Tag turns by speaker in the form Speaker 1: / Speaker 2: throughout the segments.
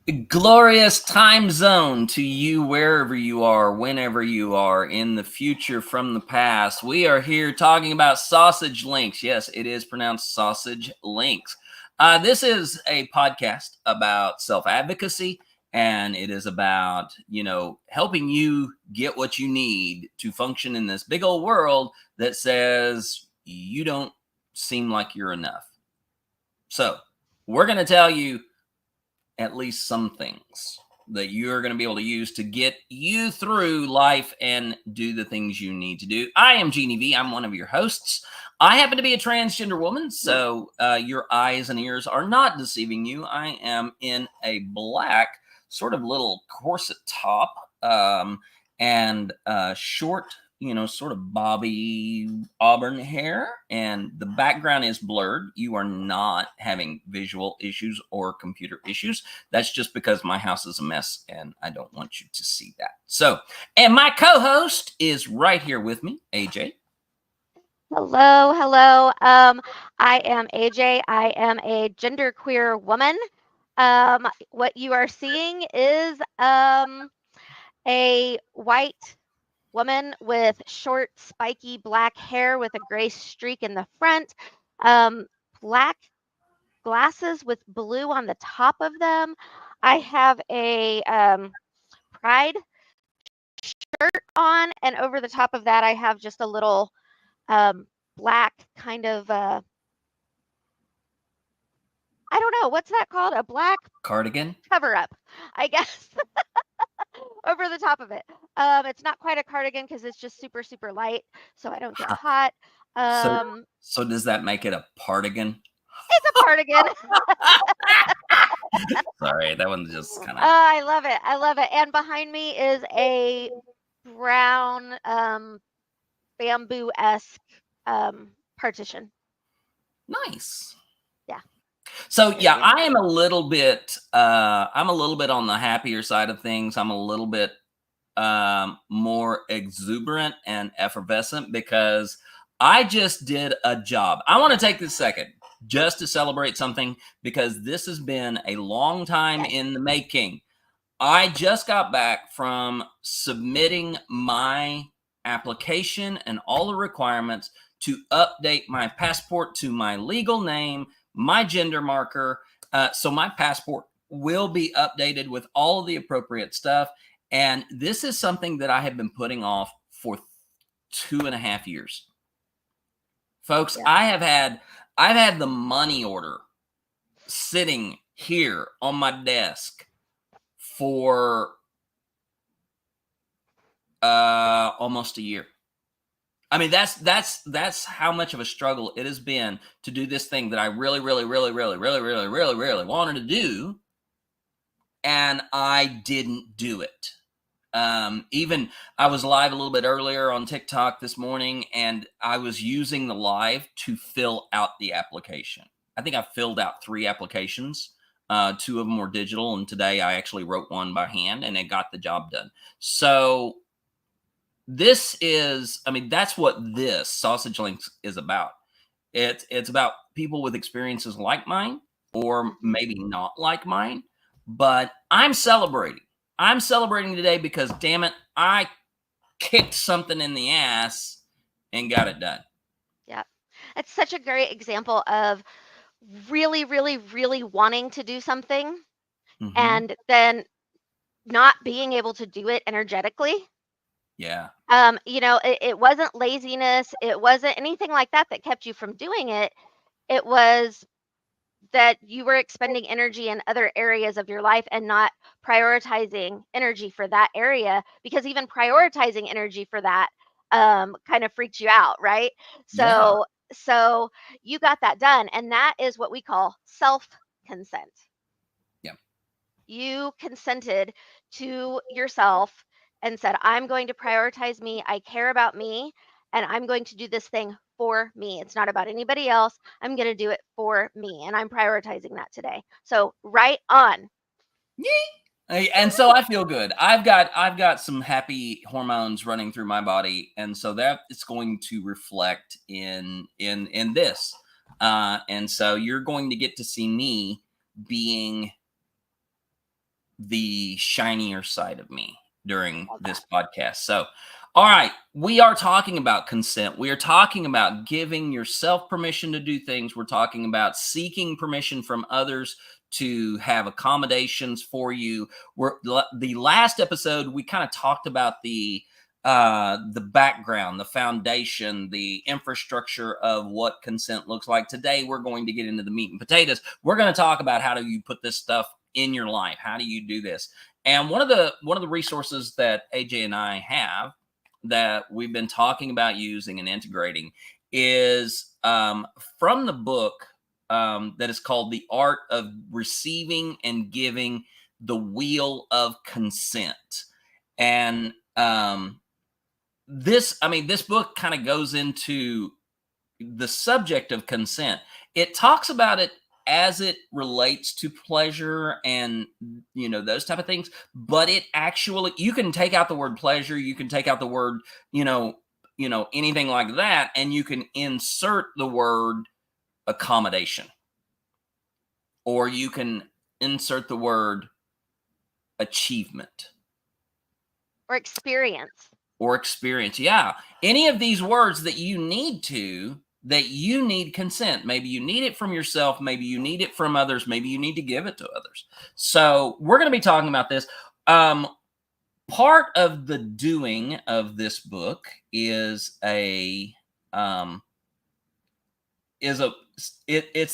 Speaker 1: Glorious time zone to you, wherever you are, whenever you are, in the future, from the past. We are here talking about sausage links. Yes, it is pronounced sausage links. This is a podcast about self-advocacy, and it is about, helping you get what you need to function in this big old world that says you don't seem like you're enough. So we're going to tell you at least some things that you're going to be able to use to get you through life and do the things you need to do. I am Jeannie V. I'm one of your hosts. I happen to be a transgender woman, so your eyes and ears are not deceiving you. I am in a black sort of little corset top and short, sort of bobby auburn hair, and the background is blurred. You are not having visual issues or computer issues. That's just because my house is a mess and I don't want you to see that. So, and my co-host is right here with me, AJ.
Speaker 2: Hello. I am AJ. I am a genderqueer woman. What you are seeing is a white woman with short, spiky black hair with a gray streak in the front, black glasses with blue on the top of them. I have a pride shirt on, and over the top of that, I have just a little black kind of I don't know, what's that called? A black
Speaker 1: Cardigan?
Speaker 2: cover up, I guess, over the top of it. It's not quite a cardigan because it's just super, super light, so I don't get hot.
Speaker 1: So does that make it a partigan?
Speaker 2: It's a cardigan.
Speaker 1: Sorry, that one just kind of.
Speaker 2: I love it. I love it. And behind me is a brown bamboo-esque partition.
Speaker 1: Nice.
Speaker 2: Yeah.
Speaker 1: So
Speaker 2: Very,
Speaker 1: yeah,
Speaker 2: very
Speaker 1: I am a little bit I'm a little bit on the happier side of things. I'm a little bit more exuberant and effervescent because I just did a job. I want to take this second just to celebrate something because this has been a long time in the making. I just got back from submitting my application and all the requirements to update my passport to my legal name, my gender marker. So my passport will be updated with all of the appropriate stuff. And this is something that I have been putting off for 2.5 years. Folks, yeah. I've had the money order sitting here on my desk for almost a year. I mean, that's how much of a struggle it has been to do this thing that I really wanted to do, and I didn't do it. Even I was live a little bit earlier on TikTok this morning, and I was using the live to fill out the application. I think I filled out 3 applications. 2 of them were digital, and today I actually wrote one by hand, and it got the job done. So this is, I mean, that's what this Sausage Links is about. It's about people with experiences like mine, or maybe not like mine, but I'm celebrating. I'm celebrating today because, damn it, I kicked something in the ass and got it done.
Speaker 2: Yeah. It's such a great example of really wanting to do something and then not being able to do it energetically.
Speaker 1: Yeah.
Speaker 2: It wasn't laziness. It wasn't anything like that that kept you from doing it. It was that you were expending energy in other areas of your life and not prioritizing energy for that area, because even prioritizing energy for that kind of freaks you out, right? So you got that done, and that is what we call self-consent.
Speaker 1: Yeah.
Speaker 2: You consented to yourself and said, I'm going to prioritize me. I care about me, and I'm going to do this thing for me. It's not about anybody else. I'm going to do it for me, and I'm prioritizing that today. So right on.
Speaker 1: And so I feel good. I've got some happy hormones running through my body, and so that is going to reflect in this. And so you're going to get to see me being the shinier side of me during
Speaker 2: Love
Speaker 1: this
Speaker 2: that.
Speaker 1: podcast. So, all right, we are talking about consent. We are talking about giving yourself permission to do things. We're talking about seeking permission from others to have accommodations for you. The last episode we kind of talked about the background, the foundation, the infrastructure of what consent looks like. Today we're going to get into the meat and potatoes. We're going to talk about how do you put this stuff in your life? How do you do this? And one of the resources that AJ and I have that we've been talking about using and integrating is from the book that is called The Art of Receiving and Giving: The Wheel of Consent. And this book kind of goes into the subject of consent. It talks about it as it relates to pleasure and those type of things, but it actually, you can take out the word pleasure, you can take out the word anything like that, and you can insert the word accommodation, or you can insert the word achievement
Speaker 2: Or experience.
Speaker 1: or experience. Yeah. Any of these words that you need consent. Maybe you need it from yourself. Maybe you need it from others. Maybe you need to give it to others. So we're going to be talking about this. Part of the doing of this book is it's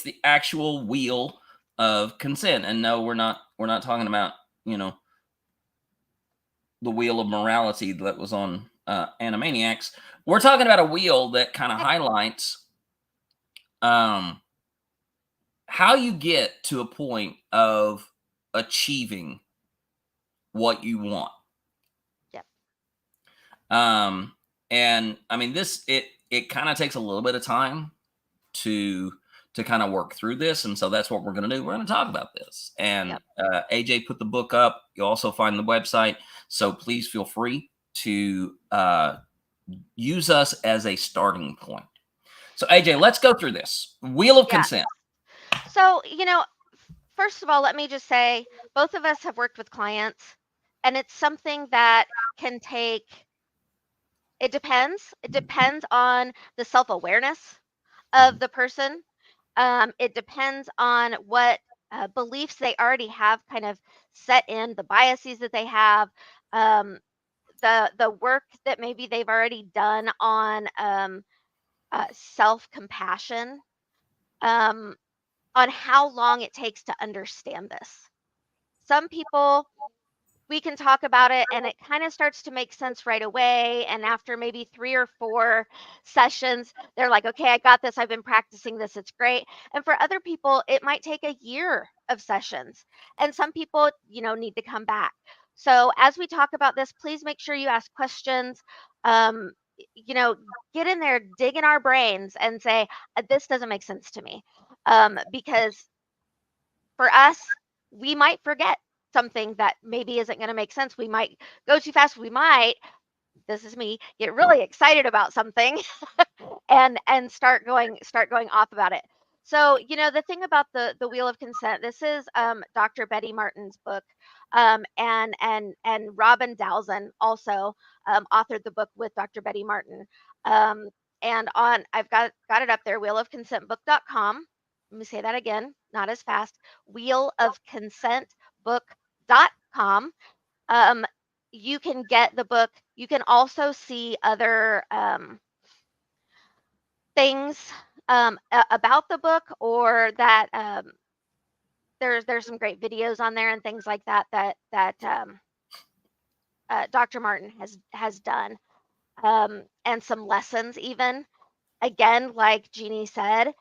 Speaker 1: the actual wheel of consent. And no, we're not talking about, the wheel of morality that was on Animaniacs. We're talking about a wheel that kind of highlights how you get to a point of achieving what you want.
Speaker 2: Yep.
Speaker 1: And I mean, it kind of takes a little bit of time to kind of work through this, and so that's what we're going to do. We're going to talk about this, and
Speaker 2: Yep.
Speaker 1: AJ put the book up. You'll also find the website, so please feel free to use us as a starting point. So AJ, let's go through this wheel of
Speaker 2: Yeah.
Speaker 1: consent.
Speaker 2: So, first of all, let me just say both of us have worked with clients, and it's something that can take, it depends. It depends on the self awareness of the person. It depends on what beliefs they already have kind of set in, the biases that they have, um, the work that maybe they've already done on self compassion, um, on how long it takes to understand this. Some people, we can talk about it and it kind of starts to make sense right away. And after maybe 3 or 4 sessions, they're like, okay, I got this. I've been practicing this. It's great. And for other people, it might take a year of sessions. And some people, need to come back. So as we talk about this, please make sure you ask questions. Um, get in there, dig in our brains and say, this doesn't make sense to me. Because for us, we might forget something that maybe isn't going to make sense. We might go too fast. We might, this is me, get really excited about something and start going off about it. So, the thing about the wheel of consent, this is Dr. Betty Martin's book, and Robin Dowson also authored the book with Dr. Betty Martin. Um, and I've got it up there, wheelofconsentbook.com. Let me say that again, not as fast. Wheelofconsentbook.com. You can get the book. You can also see other things about the book, or that there's some great videos on there and things like that Dr. Martin has done, and some lessons even. Again, like Jeannie said,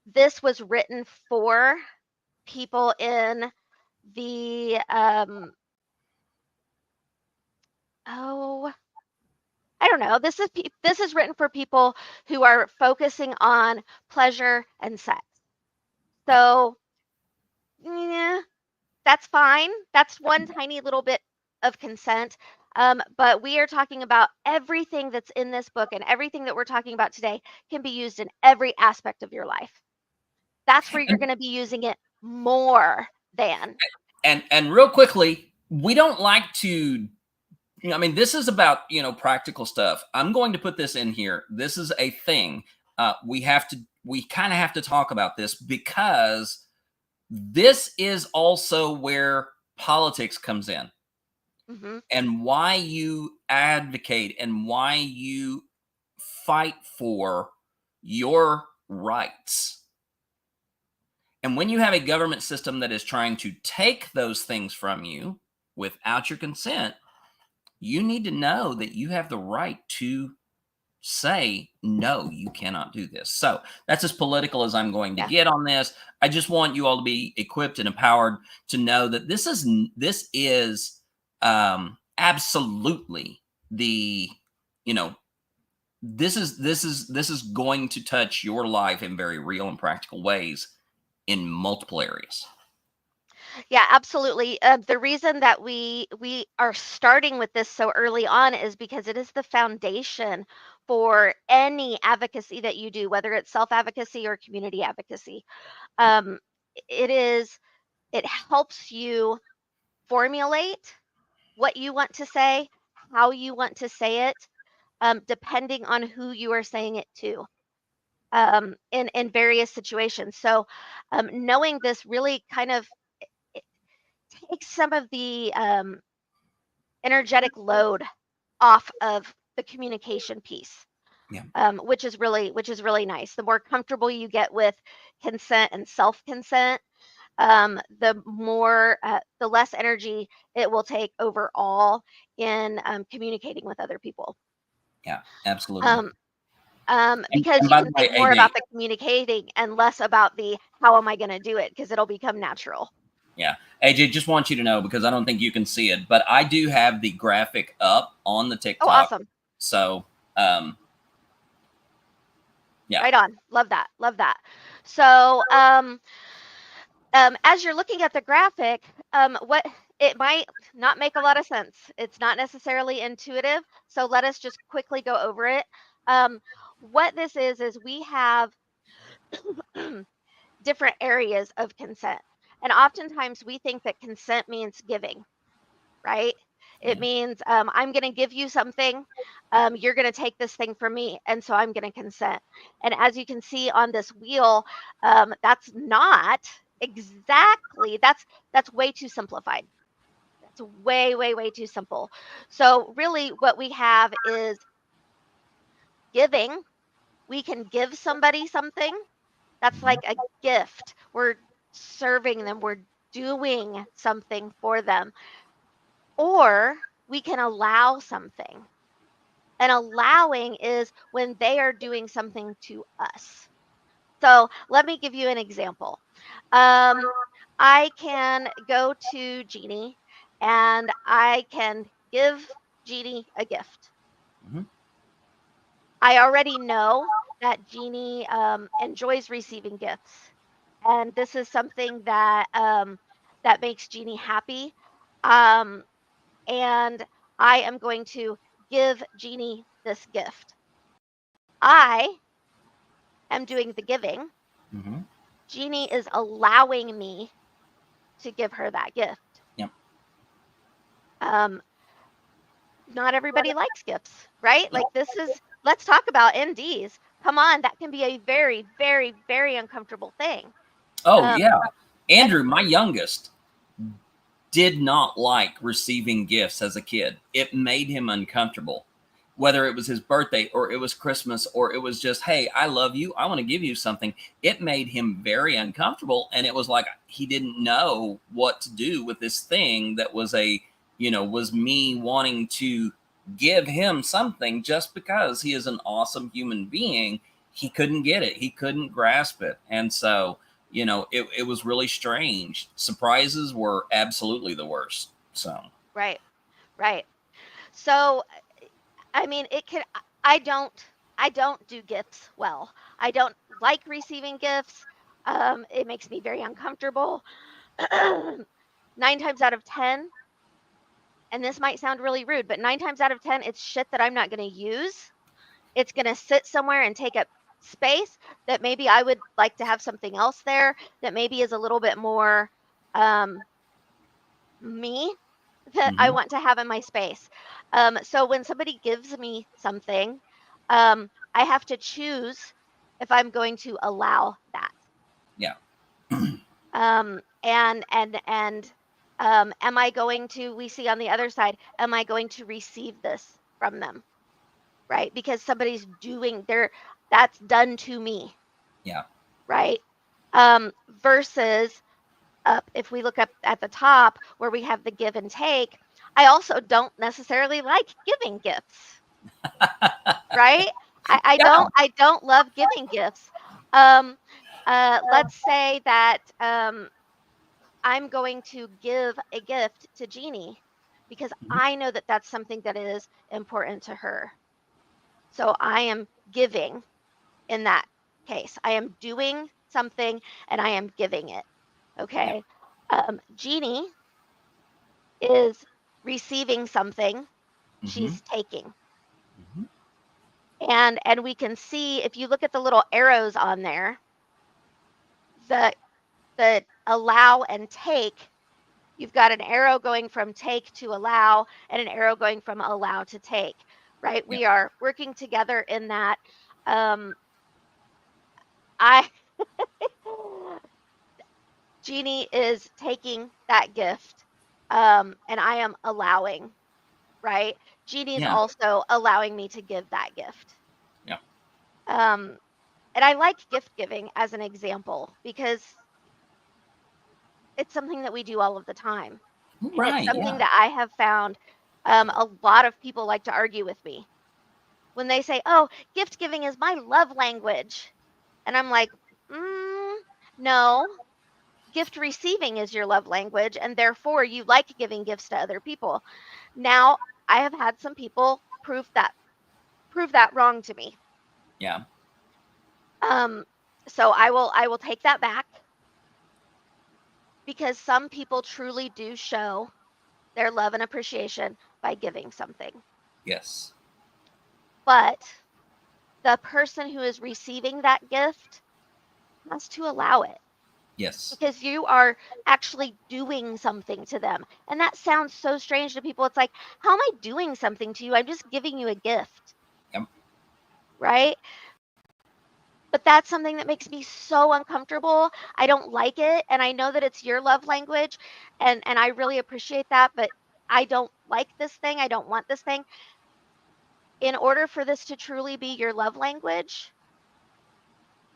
Speaker 2: this was written for people in the oh, I don't know. This is written for people who are focusing on pleasure and sex. So, yeah, that's fine. That's one tiny little bit of consent. But we are talking about everything that's in this book, and everything that we're talking about today can be used in every aspect of your life. That's where you're
Speaker 1: And,
Speaker 2: going to be using it more than.
Speaker 1: And real quickly, we don't like to, I mean, this is about, practical stuff. I'm going to put this in here. This is a thing. We kind of have to talk about this because this is also where politics comes in,
Speaker 2: Hmm.
Speaker 1: and why you advocate and why you fight for your rights. And when you have a government system that is trying to take those things from you without your consent, you need to know that you have the right to say, no, you cannot do this. So that's as political as I'm going to
Speaker 2: Yeah.
Speaker 1: get on this. I just want you all to be equipped and empowered to know that this is absolutely the, you know, this is going to touch your life in very real and practical ways in multiple areas.
Speaker 2: Yeah, absolutely. The reason that we are starting with this so early on is because it is the foundation for any advocacy that you do, whether it's self-advocacy or community advocacy. Um, it is it helps you formulate what you want to say, how you want to say it, depending on who you are saying it to. In various situations. So, knowing this really kind of it takes some of the energetic load off of the communication piece,
Speaker 1: Yeah.
Speaker 2: which is really nice. The more comfortable you get with consent and self consent, the less energy it will take overall in communicating with other people.
Speaker 1: Yeah, absolutely.
Speaker 2: Um,
Speaker 1: And,
Speaker 2: because
Speaker 1: and
Speaker 2: you
Speaker 1: by
Speaker 2: can
Speaker 1: the way,
Speaker 2: think more
Speaker 1: AJ,
Speaker 2: about the communicating and less about the how am I going to do it because it'll become natural.
Speaker 1: yeah, AJ, just want you to know because I don't think you can see it, but I do have the graphic up on the
Speaker 2: Oh,
Speaker 1: TikTok.
Speaker 2: awesome.
Speaker 1: So, um, yeah,
Speaker 2: Right on. Love that. Love that. So, as you're looking at the graphic, what it might not make a lot of sense. It's not necessarily intuitive. So let us just quickly go over it. What this is we have different areas of consent. And oftentimes we think that consent means giving, right? It
Speaker 1: yeah,
Speaker 2: means I'm going to give you something. You're going to take this thing from me. And so I'm going to consent. And as you can see on this wheel, that's not exactly, that's way too simplified. That's way, way, way too simple. So really what we have is giving. We can give somebody something. That's
Speaker 1: mhm,
Speaker 2: like a gift. We're serving them. We're doing something for them. Or we can allow something. And allowing is when they are doing something to us. So let me give you an example. Um, I can go to Jeannie and I can give Jeannie a gift.
Speaker 1: mhm,
Speaker 2: I already know that Jeannie enjoys receiving gifts, and this is something that makes Jeannie happy. Um, and I am going to give Jeannie this gift. I am doing the giving.
Speaker 1: mhm,
Speaker 2: Jeannie is allowing me to give her that gift.
Speaker 1: yep,
Speaker 2: Um, Not everybody likes gifts, right? Like let's talk about NDs. Come on, that can be a very, very, very uncomfortable thing.
Speaker 1: oh
Speaker 2: Um,
Speaker 1: yeah,
Speaker 2: and
Speaker 1: Andrew, my youngest, did not like receiving gifts as a kid. It made him uncomfortable, whether it was his birthday or it was Christmas or it was just, hey, I love you, I want to give you something. It made him very uncomfortable. And it was like he didn't know what to do with this thing that was was me wanting to give him something just because he is an awesome human being. He couldn't get it, he couldn't grasp it. And so it was really strange. Surprises were absolutely the worst. So,
Speaker 2: right, right. So I mean, it can. I don't. I don't do gifts well. I don't like receiving gifts. It makes me very uncomfortable. 9 times out of 10, and this might sound really rude, but 9 times out of 10, it's shit that I'm not going to use. It's going to sit somewhere and take up space that maybe I would like to have something else there that maybe is a little bit more um, me that I want to have in my space. So when somebody gives me something, I have to choose if I'm going to allow that.
Speaker 1: Yeah.
Speaker 2: Am I going to, we see on the other side, am I going to receive this from them? Right? Because somebody's doing that's done to me.
Speaker 1: Yeah.
Speaker 2: Right? Versus if we look up at the top where we have the give and take, I also don't necessarily like giving gifts. Right?
Speaker 1: Yeah.
Speaker 2: I don't love giving gifts. Let's say that I'm going to give a gift to Jeannie because
Speaker 1: Mhm.
Speaker 2: I know that that's something that is important to her. So I am giving in that case. I am doing something and I am giving it.
Speaker 1: Yeah.
Speaker 2: Okay. Jeannie is receiving something,
Speaker 1: Mm-hmm.
Speaker 2: she's taking.
Speaker 1: Mm-hmm.
Speaker 2: And we can see if you look at the little arrows on there, the the allow and take, you've got an arrow going from take to allow and an arrow going from allow to take, right?
Speaker 1: Yeah.
Speaker 2: We are working together in that. I Jeannie is taking that gift, and I am allowing, right? Jeannie is
Speaker 1: Yeah.
Speaker 2: also allowing me to give that gift.
Speaker 1: Yeah.
Speaker 2: Um, and I like gift giving as an example because it's something that we do all of the time. And it's
Speaker 1: Right.
Speaker 2: something
Speaker 1: Yeah.
Speaker 2: that I have found a lot of people like to argue with me when they say, oh, gift giving is my love language. And I'm like, no, gift receiving is your love language. And therefore, you like giving gifts to other people. Now, I have had some people prove that wrong to me.
Speaker 1: Yeah.
Speaker 2: Um, so I will take that back because some people truly do show their love and appreciation by giving something.
Speaker 1: Yes.
Speaker 2: But the person who is receiving that gift has to allow it
Speaker 1: Yes.
Speaker 2: because you are actually doing something to them. And that sounds so strange to people. It's like, how am I doing something to you? I'm just giving you a gift,
Speaker 1: Yep.
Speaker 2: right? But that's something that makes me so uncomfortable. I don't like it. And I know that it's your love language. And I really appreciate that. But I don't like this thing. I don't want this thing. In order for this to truly be your love language,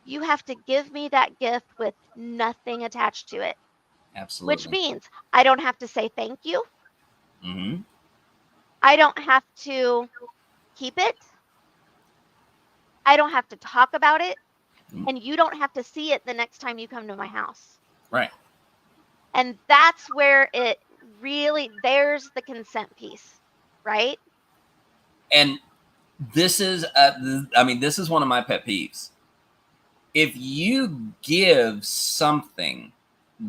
Speaker 2: you have to give me that gift with nothing attached to it, which
Speaker 1: Absolutely.
Speaker 2: means I don't have to say thank you.
Speaker 1: Mm-hmm.
Speaker 2: I don't have to keep it. I don't have to talk about it.
Speaker 1: Mm-hmm.
Speaker 2: And you don't have to see it the next time you come to my house.
Speaker 1: Right.
Speaker 2: And that's where it really, there's the consent piece, right?
Speaker 1: And this is, I mean, this is one of my pet peeves. If you give something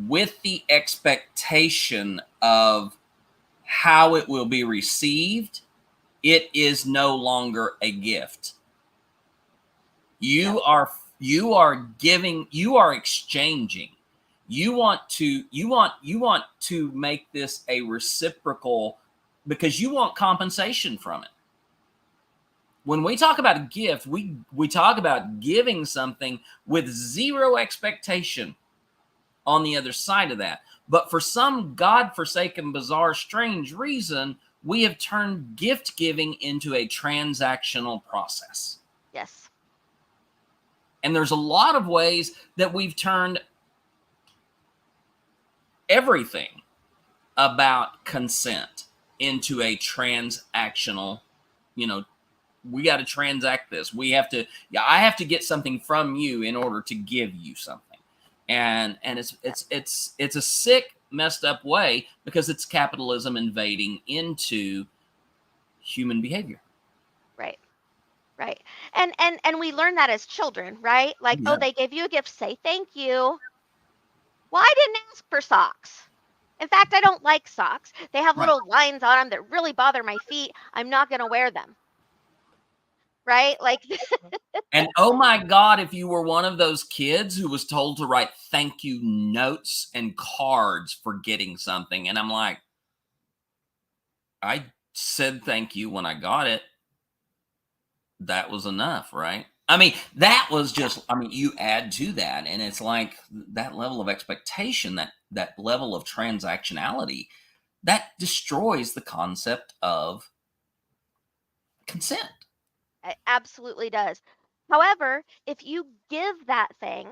Speaker 1: with the expectation of how it will be received, it is no longer a gift.
Speaker 2: No.
Speaker 1: You are giving, you are exchanging. You want to make this a reciprocal because you want compensation from it. When we talk about a gift, we talk about giving something with zero expectation on the other side of that. But for some godforsaken, bizarre, strange reason, we have turned gift giving into a transactional process.
Speaker 2: Yes.
Speaker 1: And there's a lot of ways that we've turned everything about consent into a transactional, you know, we got to transact this. We have to, yeah, I have to get something from you in order to give you something. And it's a sick, messed up way because it's capitalism invading into human behavior.
Speaker 2: Right. Right. And we learn that as children, right? Like, oh,
Speaker 1: Yeah.
Speaker 2: they gave you a gift, say thank you. Well, I didn't ask for socks. In fact, I don't like socks. They have
Speaker 1: Right.
Speaker 2: little lines on them that really bother my feet. I'm not going to wear them. right? Like,
Speaker 1: And oh my God, if you were one of those kids who was told to write thank you notes and cards for getting something, and I'm like, I said thank you when I got it. That was enough, right? I mean, that was
Speaker 2: yeah,
Speaker 1: just, I mean, you add to that, and it's like that level of expectation, that level of transactionality, that destroys the concept of consent.
Speaker 2: it absolutely does. However, if you give that thing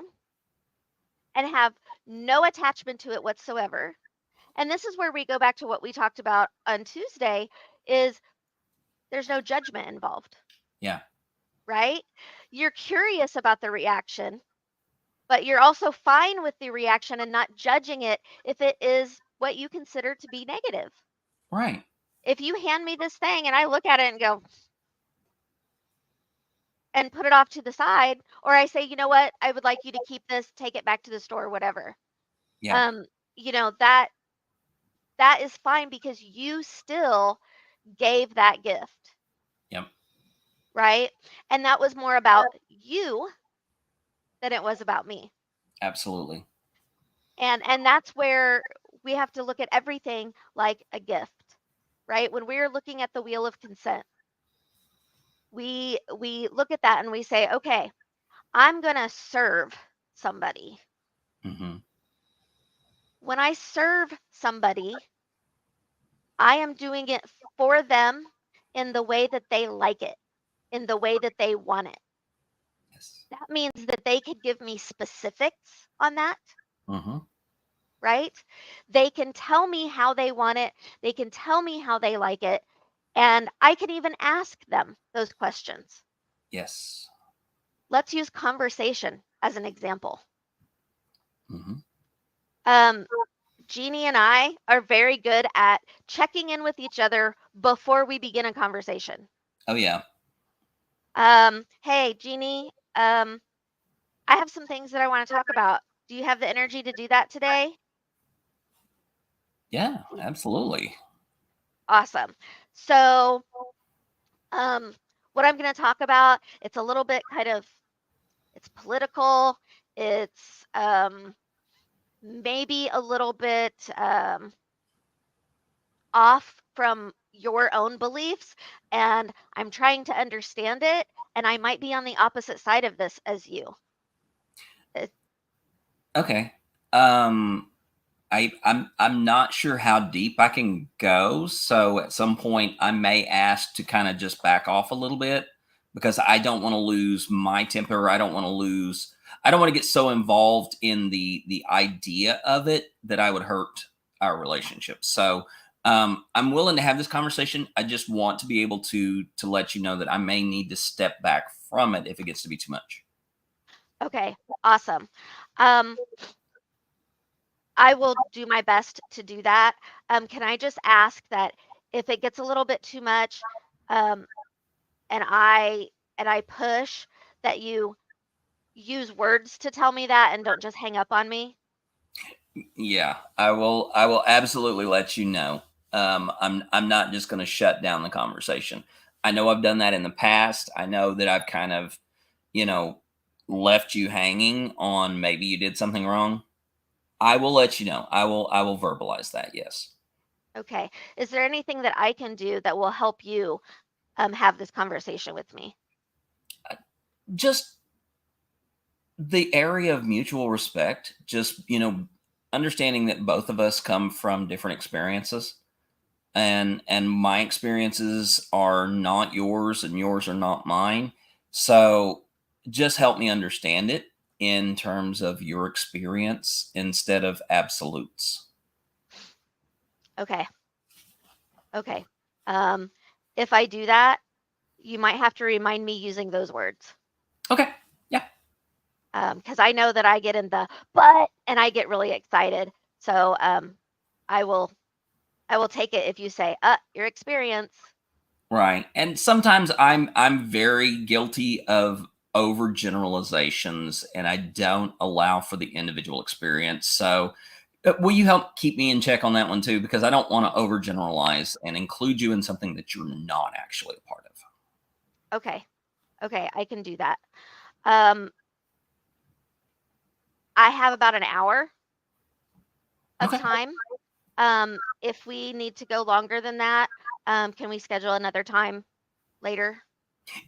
Speaker 2: and have no attachment to it whatsoever, and this is where we go back to what we talked about on Tuesday, is there's no judgment involved,
Speaker 1: Yeah,
Speaker 2: right? You're curious about the reaction, but you're also fine with the reaction and not judging it if it is what you consider to be negative.
Speaker 1: right.
Speaker 2: If you hand me this thing and I look at it and go and put it off to the side, or I say, you know what, I would like you to keep this, take it back to the store, whatever.
Speaker 1: Yeah,
Speaker 2: Um, you know, that is fine because you still gave that gift,
Speaker 1: yep,
Speaker 2: right? And that was more about you than it was about me.
Speaker 1: absolutely.
Speaker 2: And that's where we have to look at everything like a gift, right? When we're looking at the wheel of consent, we look at that and we say, okay, I'm going to serve somebody.
Speaker 1: Hmm.
Speaker 2: When I serve somebody, I am doing it for them in the way that they like it, in the way that they want it.
Speaker 1: Yes.
Speaker 2: That means that they could give me specifics on that,
Speaker 1: Hmm.
Speaker 2: right? They can tell me how they want it, they can tell me how they like it, and I can even ask them those questions.
Speaker 1: Yes.
Speaker 2: Let's use conversation as an example.
Speaker 1: Hmm.
Speaker 2: Um, Jeannie and I are very good at checking in with each other before we begin a conversation.
Speaker 1: Oh yeah.
Speaker 2: Hey, Jeannie, I have some things that I want to talk about. Do you have the energy to do that today?
Speaker 1: Yeah, absolutely.
Speaker 2: Awesome. So, um, what I'm going to talk about, it's a little bit kind of, it's political. It's maybe a little bit off from your own beliefs, and I'm trying to understand it, and I might be on the opposite side of this as you. It,
Speaker 1: Okay. I'm not sure how deep I can go. So at some point I may ask to kind of just back off a little bit because I don't want to lose my temper. I don't want to get so involved in the idea of it that I would hurt our relationship. So I'm willing to have this conversation. I just want to be able to let you know that I may need to step back from it if it gets to be too much.
Speaker 2: okay, awesome. Um, I will do my best to do that. Can I just ask that if it gets a little bit too much, um, and I push, that you use words to tell me that and don't just hang up on me?
Speaker 1: Yeah, I will absolutely let you know. I'm not just going to shut down the conversation. I know I've done that in the past. I know that I've kind of, you know, left you hanging on maybe you did something wrong. I will let you know. I will verbalize that. Yes.
Speaker 2: Okay. Is there anything that I can do that will help you have this conversation with me?
Speaker 1: Just the area of mutual respect, just, understanding that both of us come from different experiences, and my experiences are not yours and yours are not mine. So just help me understand it in terms of your experience instead of absolutes.
Speaker 2: Okay. Okay. Um, if I do that, you might have to remind me using those words.
Speaker 1: Okay. Yeah.
Speaker 2: Because I know that I get in the but and I get really excited. So I will I will take it if you say, your experience.
Speaker 1: Right. And sometimes I'm very guilty of overgeneralizations and I don't allow for the individual experience. So will you help keep me in check on that one too? Because I don't want to overgeneralize and include you in something that you're not actually a part of.
Speaker 2: Okay. Okay, I can do that. Um, I have about an hour of
Speaker 1: Okay.
Speaker 2: time. If we need to go longer than that, can we schedule another time later?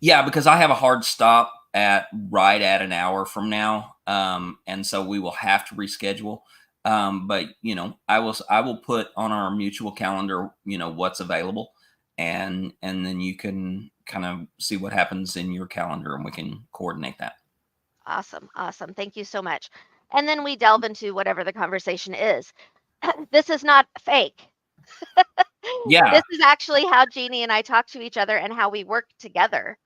Speaker 1: Yeah, because I have a hard stop at right at an hour from now, and so we will have to reschedule. But I will put on our mutual calendar, what's available, and then you can kind of see what happens in your calendar, and we can coordinate that.
Speaker 2: Awesome, awesome. Thank you so much. And then we delve into whatever the conversation is. This is not fake.
Speaker 1: Yeah.
Speaker 2: This is actually how Jeannie and I talk to each other and how we work together.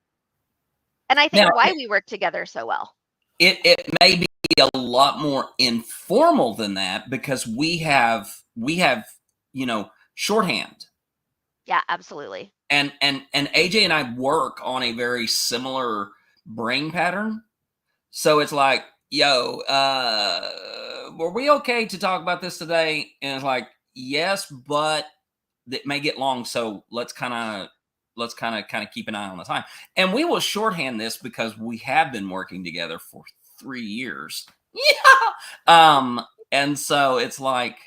Speaker 2: And I think
Speaker 1: Now
Speaker 2: why we work together so well.
Speaker 1: it may be a lot more informal than that because we have shorthand.
Speaker 2: Yeah, absolutely.
Speaker 1: And AJ and I work on a very similar brain pattern. So it's like, yo, were we okay to talk about this today? And it's like, yes, but it may get long, so let's kind of keep an eye on the time. And we will shorthand this because we have been working together for 3 years. Yeah. And so it's like,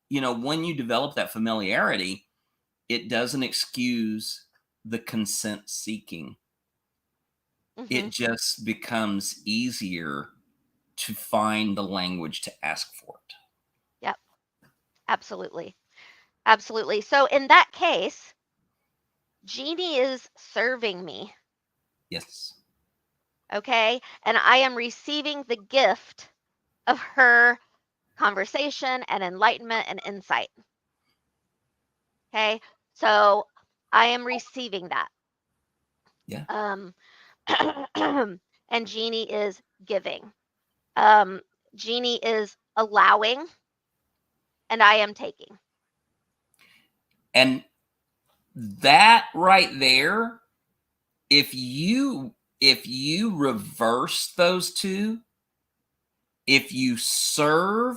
Speaker 1: when you develop that familiarity, it doesn't excuse the consent seeking. It
Speaker 2: Hmm.
Speaker 1: just becomes easier to find the language to ask for it.
Speaker 2: Yep, absolutely. Absolutely. So in that case, Jeannie is serving me,
Speaker 1: Yes.
Speaker 2: okay? And I am receiving the gift of her conversation and enlightenment and insight. Okay. So I am receiving that.
Speaker 1: Yeah.
Speaker 2: Um, and Jeannie is giving. Um, Jeannie is allowing, and I am taking.
Speaker 1: And that right there, if you reverse those two, if you serve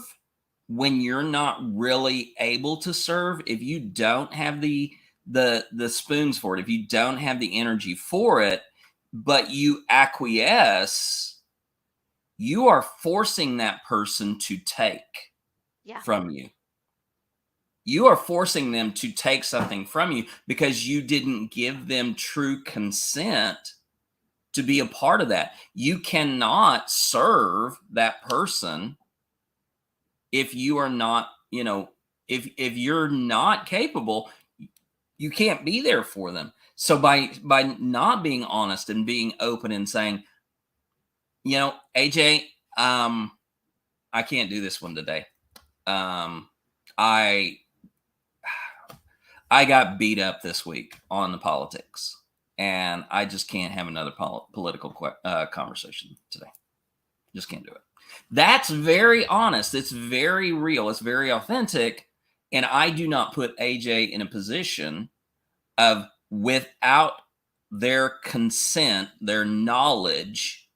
Speaker 1: when you're not really able to serve, if you don't have the spoons for it, if you don't have the energy for it, but you acquiesce, you are forcing that person to take
Speaker 2: Yeah.
Speaker 1: from you. You are forcing them to take something from you because you didn't give them true consent to be a part of that. You cannot serve that person if you are not, if you're not capable, you can't be there for them. So by not being honest and being open and saying, AJ, I can't do this one today. Um, I I got beat up this week on the politics, and I just can't have another political conversation today. Just can't do it. That's very honest. It's very real. It's very authentic. And I do not put AJ in a position of, without their consent, their knowledge,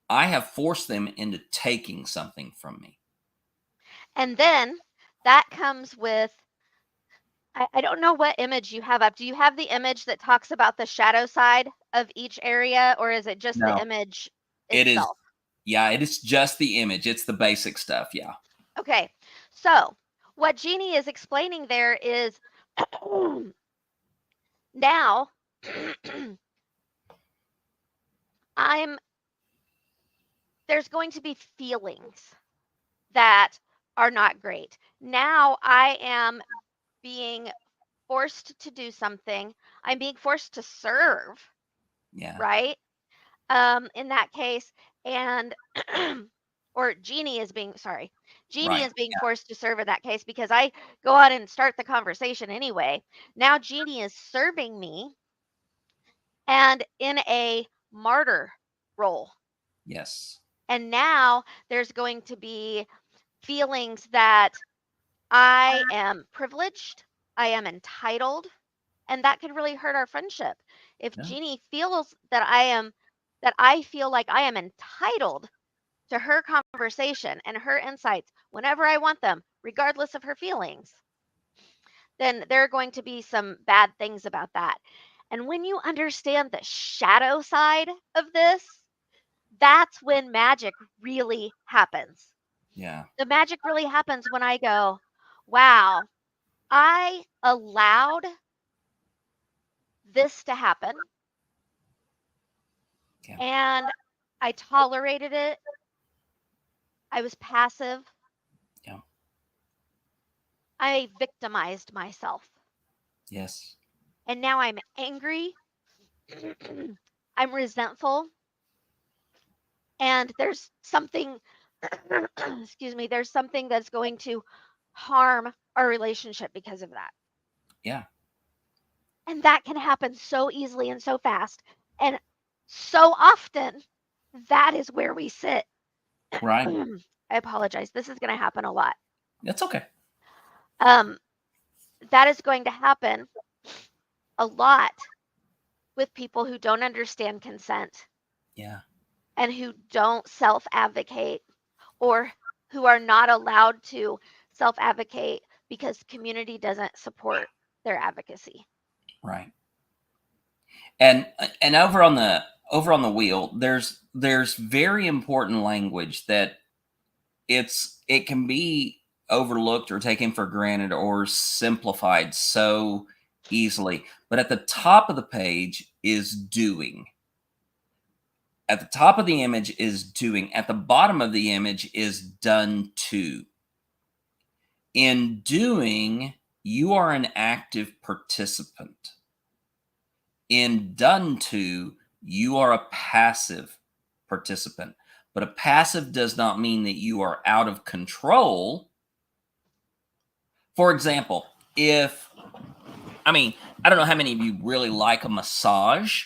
Speaker 1: I have forced them into taking something from me.
Speaker 2: And then that comes with, I don't know what image you have up. Do you have the image that talks about the shadow side of each area, or is it just the
Speaker 1: No,
Speaker 2: image
Speaker 1: it is.
Speaker 2: itself?
Speaker 1: Yeah, it is just the image. It's the basic stuff. Yeah.
Speaker 2: Okay. So what Jeannie is explaining there is now I'm there's going to be feelings that are not great. Now I am being forced to do something. I'm being forced to serve,
Speaker 1: Yeah.
Speaker 2: right? In that case, and or Jeannie
Speaker 1: Right.
Speaker 2: is being forced to serve in that case because I go out and start the conversation anyway. Now Jeannie is serving me and in a martyr role.
Speaker 1: Yes.
Speaker 2: And now there's going to be feelings that I am privileged, I am entitled, and that could really hurt our friendship. If
Speaker 1: Yeah.
Speaker 2: Jeannie feels that I feel like I am entitled to her conversation and her insights whenever I want them, regardless of her feelings, then there are going to be some bad things about that. And when you understand the shadow side of this, that's when magic really happens.
Speaker 1: Yeah.
Speaker 2: The magic really happens when I go, wow, I allowed this to happen
Speaker 1: Yeah.
Speaker 2: and I tolerated it. I was passive.
Speaker 1: Yeah.
Speaker 2: I victimized myself.
Speaker 1: Yes.
Speaker 2: And now I'm angry. I'm resentful. And there's something, excuse me, there's something that's going to harm our relationship because of that.
Speaker 1: Yeah.
Speaker 2: And that can happen so easily and so fast. And so often, that is where we sit.
Speaker 1: Right.
Speaker 2: I apologize. This is going to happen a lot.
Speaker 1: That's okay.
Speaker 2: Um, that is going to happen a lot with people who don't understand consent
Speaker 1: Yeah.
Speaker 2: and who don't self advocate or who are not allowed to self advocate because community doesn't support their advocacy.
Speaker 1: Right. And over on the wheel, there's very important language that it can be overlooked or taken for granted or simplified so easily. But at the top of the page is doing. At the top of the image is doing. At the bottom of the image is done to. In doing, you are an active participant. In done to, you are a passive participant. But a passive does not mean that you are out of control. For example, I don't know how many of you really like a massage.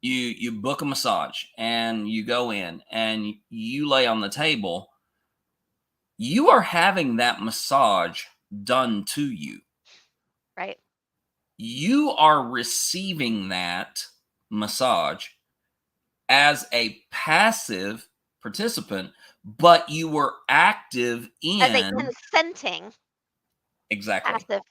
Speaker 1: You book a massage and you go in and you lay on the table. You are having that massage done to you.
Speaker 2: Right.
Speaker 1: You are receiving that massage as a passive participant, but you were active
Speaker 2: As a
Speaker 1: in.
Speaker 2: consenting
Speaker 1: Exactly.
Speaker 2: passive,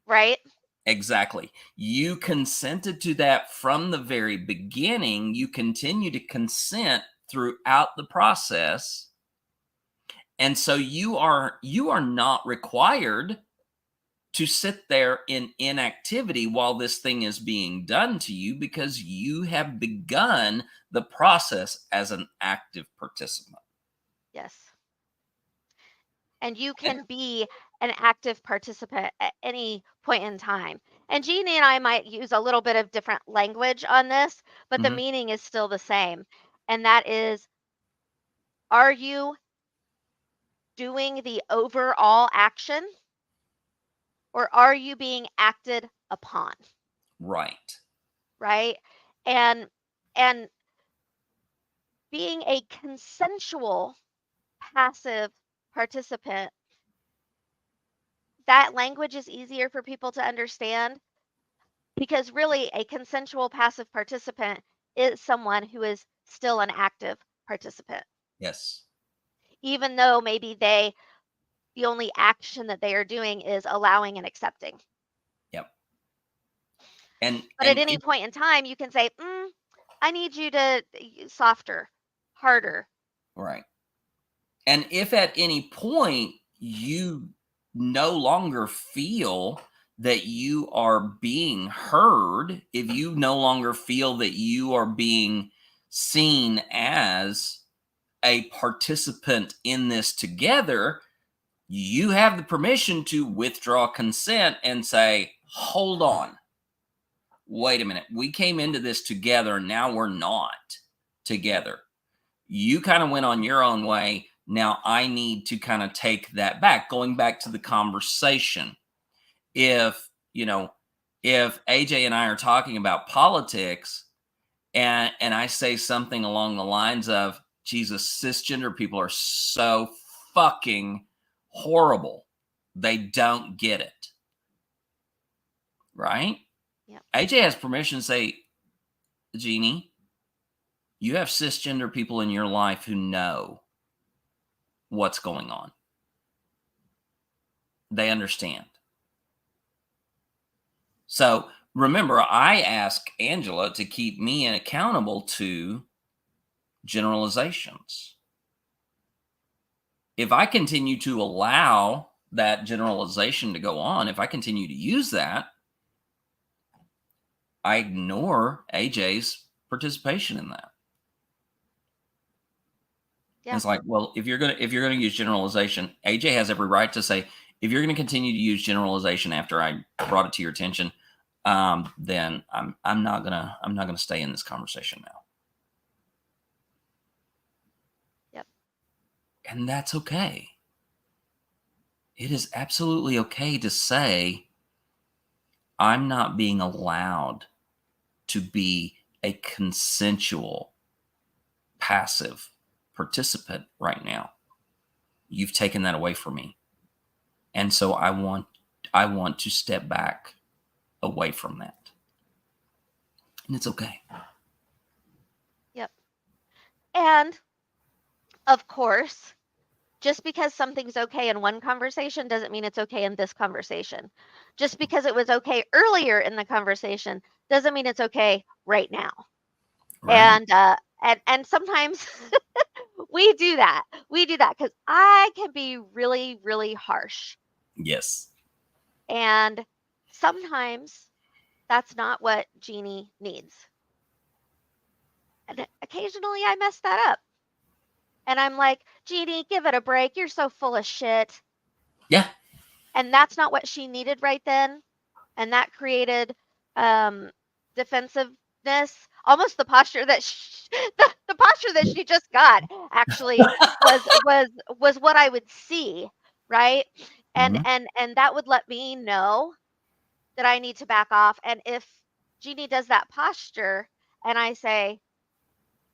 Speaker 2: right?
Speaker 1: Exactly. You consented to that from the very beginning. You continue to consent throughout the process. And so you are not required to sit there in inactivity while this thing is being done to you because you have begun the process as an active participant.
Speaker 2: Yes. And you
Speaker 1: And
Speaker 2: can be an active participant at any point in time. And Jeannie and I might use a little bit of different language on this, but the
Speaker 1: mhm,
Speaker 2: meaning is still the same. And that is, are you doing the overall action or are you being acted upon?
Speaker 1: right.
Speaker 2: Right? And being a consensual passive participant, that language is easier for people to understand because really a consensual passive participant is someone who is still an active participant,
Speaker 1: Yes.
Speaker 2: even though maybe the only action that they are doing is allowing and accepting.
Speaker 1: Yep. And
Speaker 2: But at
Speaker 1: and
Speaker 2: any point in time, you can say, I need you to softer, harder.
Speaker 1: right. And if at any point you no longer feel that you are being heard, if you no longer feel that you are being seen as a participant in this together, you have the permission to withdraw consent and say, hold on, wait a minute. We came into this together and now we're not together. You kind of went on your own way. Now I need to kind of take that back. Going back to the conversation. If, if AJ and I are talking about politics and I say something along the lines of, Jesus, cisgender people are so fucking horrible. They don't get it. Right?
Speaker 2: Yep.
Speaker 1: AJ has permission to say, Jeannie, you have cisgender people in your life who know what's going on. They understand. So remember, I ask Angela to keep me accountable to generalizations. If I continue to allow that generalization to go on, if I continue to use that, I ignore AJ's participation in that. And
Speaker 2: Yeah.
Speaker 1: it's like, well, if you're gonna use generalization, AJ has every right to say, if you're gonna continue to use generalization after I brought it to your attention, then I'm not gonna stay in this conversation now.
Speaker 2: Yep.
Speaker 1: And that's okay. It is absolutely okay to say, I'm not being allowed to be a consensual, passive participant right now. You've taken that away from me. And so I want to step back away from that. And it's okay.
Speaker 2: Yep. And of course, just because something's okay in one conversation doesn't mean it's okay in this conversation. Just because it was okay earlier in the conversation doesn't mean it's okay right now.
Speaker 1: Right.
Speaker 2: And sometimes we do that. We do that because I can be really, really harsh.
Speaker 1: Yes.
Speaker 2: And sometimes that's not what Jeannie needs. And occasionally I mess that up. And I'm like, Jeannie, give it a break. You're so full of shit.
Speaker 1: Yeah.
Speaker 2: And that's not what she needed right then. And that created defensiveness. Almost the posture that the posture that she just got actually was what I would see, right? And
Speaker 1: Mhm.
Speaker 2: and that would let me know that I need to back off. And if Jeannie does that posture and I say,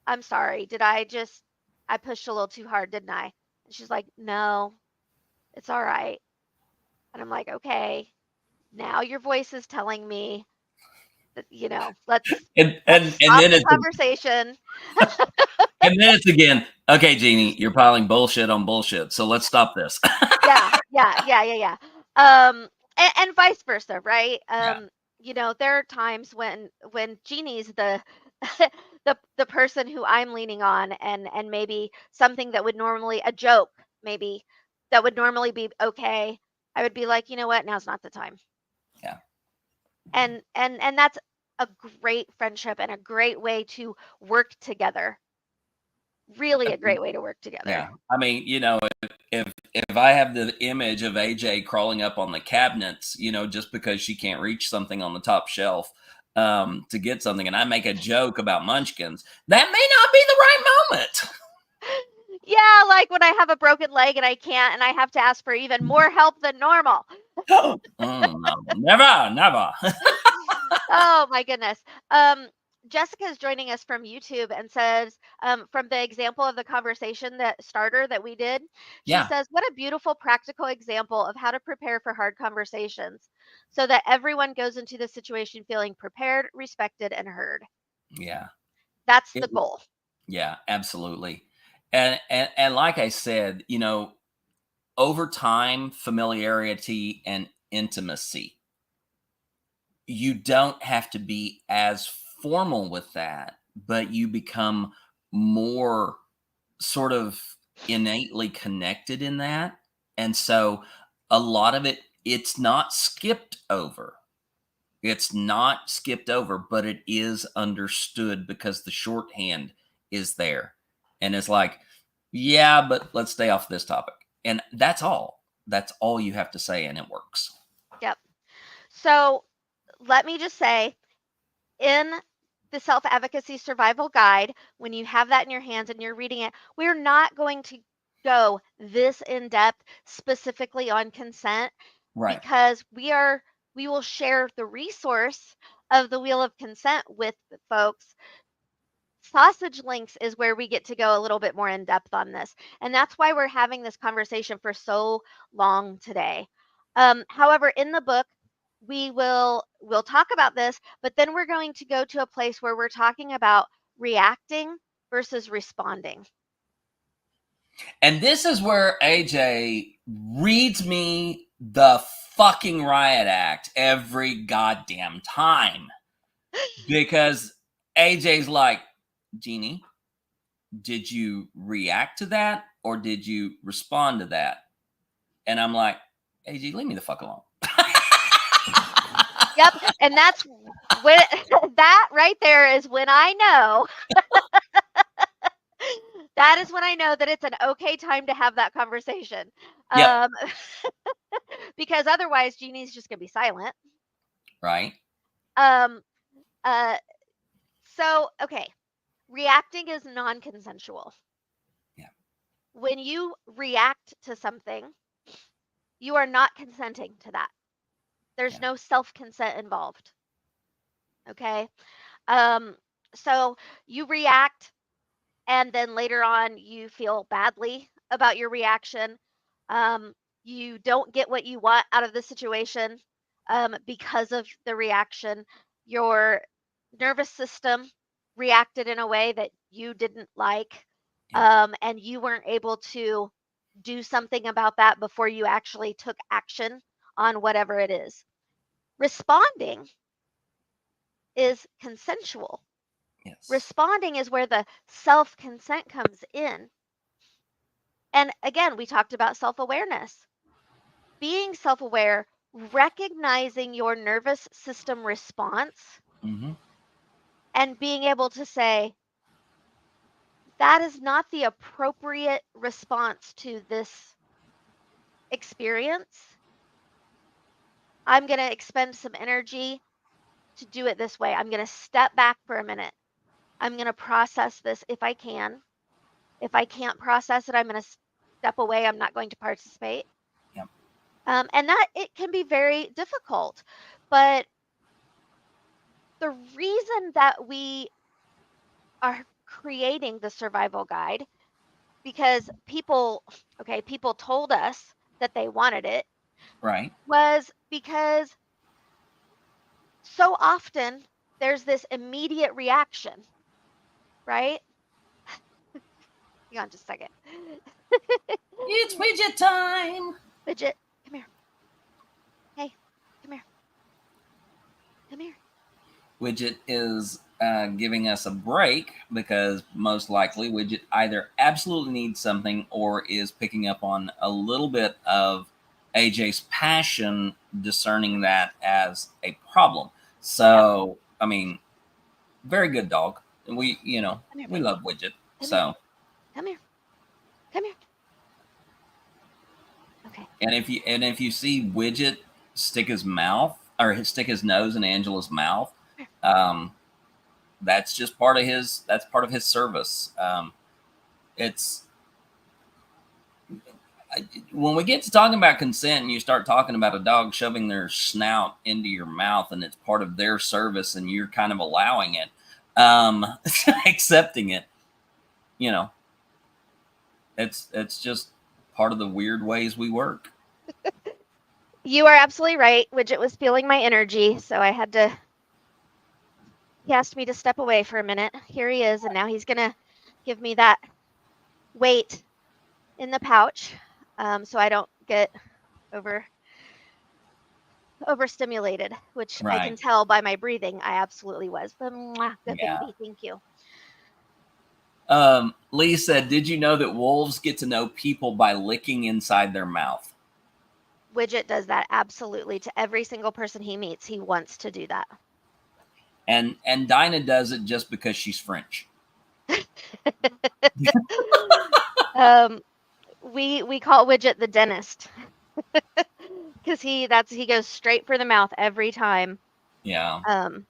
Speaker 2: I'm sorry, I pushed a little too hard, didn't I? And she's like, no, it's all right. And I'm like, okay, now your voice is telling me that,
Speaker 1: And
Speaker 2: let's
Speaker 1: and and
Speaker 2: stop
Speaker 1: then
Speaker 2: the
Speaker 1: it's
Speaker 2: conversation.
Speaker 1: and then it's again, okay, Jeannie, you're piling bullshit on bullshit. So let's stop this.
Speaker 2: Yeah, yeah, yeah, yeah, yeah. And vice versa, right?
Speaker 1: Yeah.
Speaker 2: There are times when Jeannie's the the person who I'm leaning on, and maybe something that would normally a joke, maybe that would normally be okay. I would be like, you know what, now's not the time.
Speaker 1: Yeah.
Speaker 2: And that's a great friendship and a great way to work together. Really a great way to work together.
Speaker 1: Yeah. I mean, if I have the image of AJ crawling up on the cabinets, just because she can't reach something on the top shelf to get something, and I make a joke about munchkins, that may not be the right moment.
Speaker 2: Yeah, like when I have a broken leg and I can't, and I have to ask for even more help than normal.
Speaker 1: Oh, no, never, never.
Speaker 2: Oh my goodness. Jessica is joining us from YouTube and says, from the example of the conversation that starter that we did, she
Speaker 1: Yeah.
Speaker 2: says, what a beautiful practical example of how to prepare for hard conversations so that everyone goes into the situation feeling prepared, respected, and heard.
Speaker 1: Yeah.
Speaker 2: That's the
Speaker 1: It-
Speaker 2: goal.
Speaker 1: yeah, absolutely. And like I said, over time, familiarity and intimacy, you don't have to be as formal with that, but you become more sort of innately connected in that. And so a lot of it, it's not skipped over. It's not skipped over, but it is understood because the shorthand is there. And it's like, yeah, but let's stay off this topic. And that's all. That's all you have to say, and it works.
Speaker 2: Yep. So let me just say, in the Self Advocacy Survival Guide, when you have that in your hands and you're reading it, we're not going to go this in depth specifically on consent
Speaker 1: Right.
Speaker 2: because we will share the resource of the Wheel of Consent with the folks. Sausage links is where we get to go a little bit more in depth on this. And that's why we're having this conversation for so long today. However, in the book, we'll talk about this, but then we're going to go to a place where we're talking about reacting versus responding.
Speaker 1: And this is where AJ reads me the fucking riot act every goddamn time. Because AJ's like, Jeannie, did you react to that or did you respond to that? And I'm like, AJ, leave me the fuck alone.
Speaker 2: Yep. And that's when that right there is when I know that is when I know that it's an okay time to have that conversation.
Speaker 1: Yep.
Speaker 2: Because otherwise Jeannie's just gonna be silent.
Speaker 1: Right.
Speaker 2: Um so okay. Reacting is non-consensual.
Speaker 1: Yeah.
Speaker 2: When you react to something, you are not consenting to that. There's
Speaker 1: Yeah.
Speaker 2: no self-consent involved. Okay? Um so you react and then later on you feel badly about your reaction. Um, you don't get what you want out of the situation because of the reaction. Your nervous system reacted in a way that you didn't like,
Speaker 1: Yeah.
Speaker 2: and you weren't able to do something about that before you actually took action on whatever it is. Responding is consensual.
Speaker 1: Yes.
Speaker 2: Responding is where the self consent comes in. And again, we talked about self awareness. Being self aware, recognizing your nervous system response,
Speaker 1: Mm-hmm.
Speaker 2: and being able to say, that is not the appropriate response to this experience. I'm going to expend some energy to do it this way. I'm going to step back for a minute. I'm going to process this if I can. If I can't process it, I'm going to step away. I'm not going to participate.
Speaker 1: Yep.
Speaker 2: And that it can be very difficult. But the reason that we are creating the survival guide, because people told us that they wanted it,
Speaker 1: Right.
Speaker 2: was because so often there's this immediate reaction, right? Hang on just a second.
Speaker 1: It's widget time.
Speaker 2: Midget, come here. Hey, come here. Come here.
Speaker 1: Widget is giving us a break because most likely Widget either absolutely needs something or is picking up on a little bit of AJ's passion, discerning that as a problem.
Speaker 2: Yep.
Speaker 1: So, I mean, very good dog. We,
Speaker 2: Come here,
Speaker 1: we
Speaker 2: baby.
Speaker 1: love Widget.
Speaker 2: Come here.
Speaker 1: So,
Speaker 2: Come here. Come here. Okay.
Speaker 1: and if you see Widget stick his mouth or stick his nose in Angela's mouth,
Speaker 2: Come
Speaker 1: um, that's just part of his. That's part of his service. It's when we get to talking about consent and you start talking about a dog shoving their snout into your mouth and it's part of their service and you're kind of allowing it, accepting it, you know, it's just part of the weird ways we work.
Speaker 2: You are absolutely right. Widget was feeling my energy, so he asked me to step away for a minute. Here he is, and now he's gonna give me that weight in the pouch, so I don't get overstimulated, which I can
Speaker 1: Right.
Speaker 2: tell by my breathing I absolutely was. But good
Speaker 1: Yeah.
Speaker 2: baby, thank you.
Speaker 1: Lee said, "Did you know that wolves get to know people by licking inside their mouth?"
Speaker 2: Widget does that absolutely to every single person he meets. He wants to do that.
Speaker 1: And Dinah does it just because she's French.
Speaker 2: um, we call Widget the dentist because he goes straight for the mouth every time.
Speaker 1: Yeah.
Speaker 2: Um,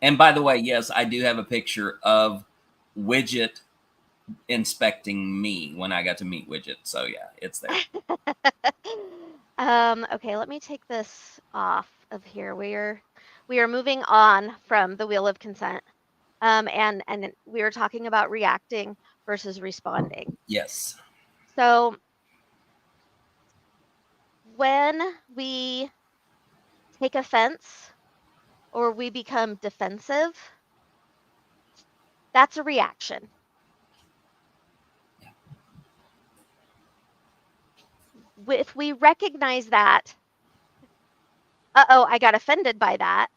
Speaker 1: And by the way, yes, I do have a picture of Widget inspecting me when I got to meet Widget. So yeah, it's there.
Speaker 2: okay, let me take this off of here. We are moving on from the wheel of consent. And we were talking about reacting versus responding.
Speaker 1: Yes.
Speaker 2: So when we take offense or we become defensive, that's a reaction. If we recognize that uh-oh, I got offended by that.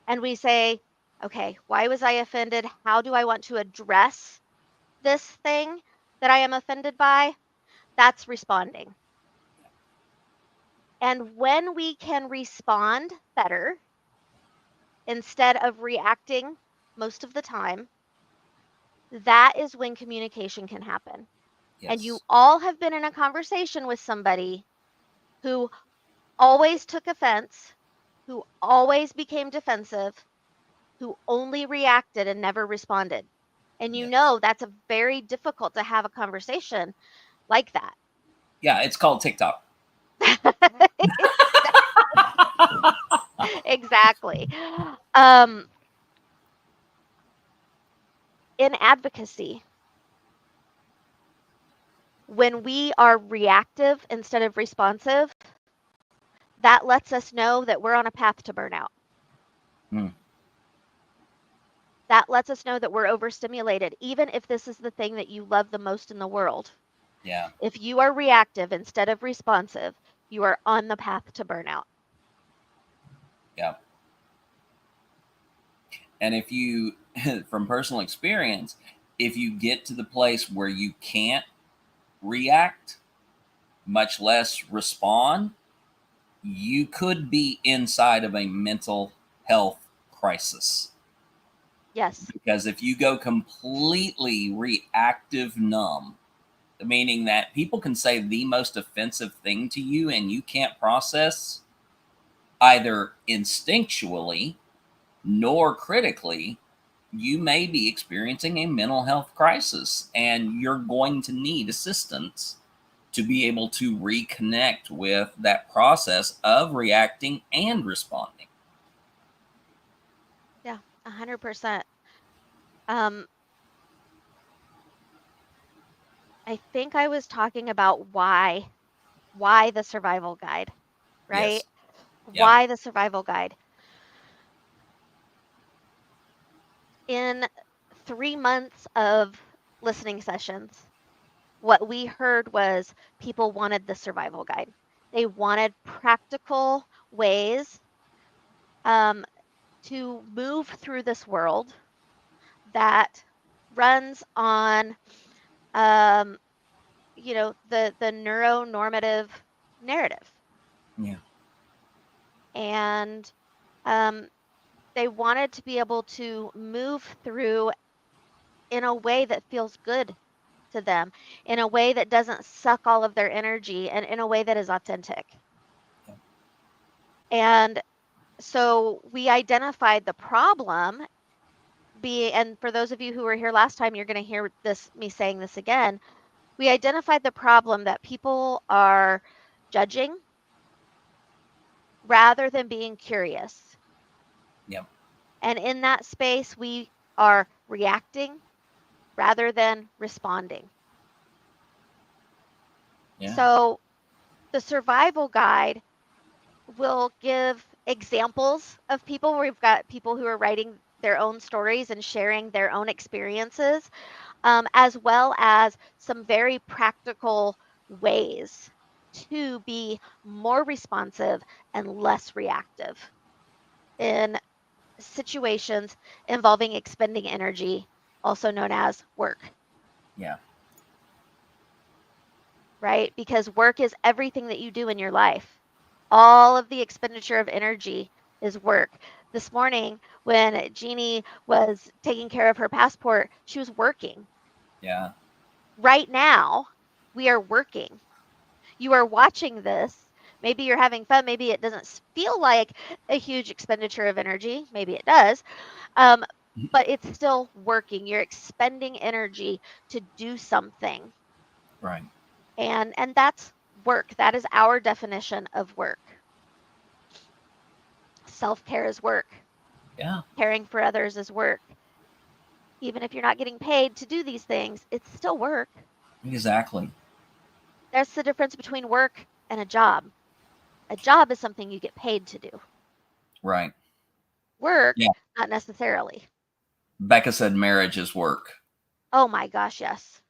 Speaker 2: And we say, okay, why was I offended? How do I want to address this thing that I am offended by? That's responding. And when we can respond better instead of reacting most of the time, that is when communication can happen. And you
Speaker 1: Yes.
Speaker 2: all have been in a conversation with somebody who always took offense, who always became defensive, who only reacted and never responded. And you
Speaker 1: Yes.
Speaker 2: know that's a very difficult to have a conversation like that.
Speaker 1: Yeah, it's called TikTok.
Speaker 2: Exactly. Um, in advocacy, when we are reactive instead of responsive, that lets us know that we're on a path to burnout.
Speaker 1: Hmm.
Speaker 2: That lets us know that we're overstimulated, even if this is the thing that you love the most in the world.
Speaker 1: Yeah.
Speaker 2: If you are reactive instead of responsive, you are on the path to burnout.
Speaker 1: Yeah. And if you, from personal experience, if you get to the place where you can't react, much less respond, you could be inside of a mental health crisis.
Speaker 2: Yes.
Speaker 1: Because if you go completely reactive numb, meaning that people can say the most offensive thing to you and you can't process either instinctually nor critically, you may be experiencing a mental health crisis and you're going to need assistance to be able to reconnect with that process of reacting and responding.
Speaker 2: Yeah, 100%. Um, I think I was talking about why the survival guide, right?
Speaker 1: Yes. Yeah.
Speaker 2: Why the survival guide? In 3 months of listening sessions, what we heard was people wanted the survival guide. They wanted practical ways um, to move through this world that runs on, um, the neuronormative narrative.
Speaker 1: Yeah.
Speaker 2: And um, they wanted to be able to move through in a way that feels good to them, in a way that doesn't suck all of their energy, and in a way that is authentic.
Speaker 1: Yeah.
Speaker 2: And so we identified the problem and for those of you who were here last time, you're going to hear me saying this again. We identified the problem that people are judging rather than being curious.
Speaker 1: Yeah.
Speaker 2: And in that space, we are reacting rather than responding.
Speaker 1: Yeah.
Speaker 2: So the survival guide will give examples of people. We've got people who are writing their own stories and sharing their own experiences, as well as some very practical ways to be more responsive and less reactive in situations involving expending energy, also known as work,
Speaker 1: Yeah.
Speaker 2: right? Because work is everything that you do in your life. All of the expenditure of energy is work. This morning, when Jeannie was taking care of her passport, she was working.
Speaker 1: Yeah.
Speaker 2: Right now, we are working. You are watching this. Maybe you're having fun. Maybe it doesn't feel like a huge expenditure of energy. Maybe it does. Um, but it's still working. You're expending energy to do something.
Speaker 1: Right.
Speaker 2: And that's work. That is our definition of work. Self-care is work.
Speaker 1: Yeah.
Speaker 2: Caring for others is work. Even if you're not getting paid to do these things, it's still work.
Speaker 1: Exactly.
Speaker 2: That's the difference between work and a job. A job is something you get paid to do.
Speaker 1: Right.
Speaker 2: Work,
Speaker 1: Yeah.
Speaker 2: not necessarily.
Speaker 1: Becca said marriage is work.
Speaker 2: Oh my gosh, yes.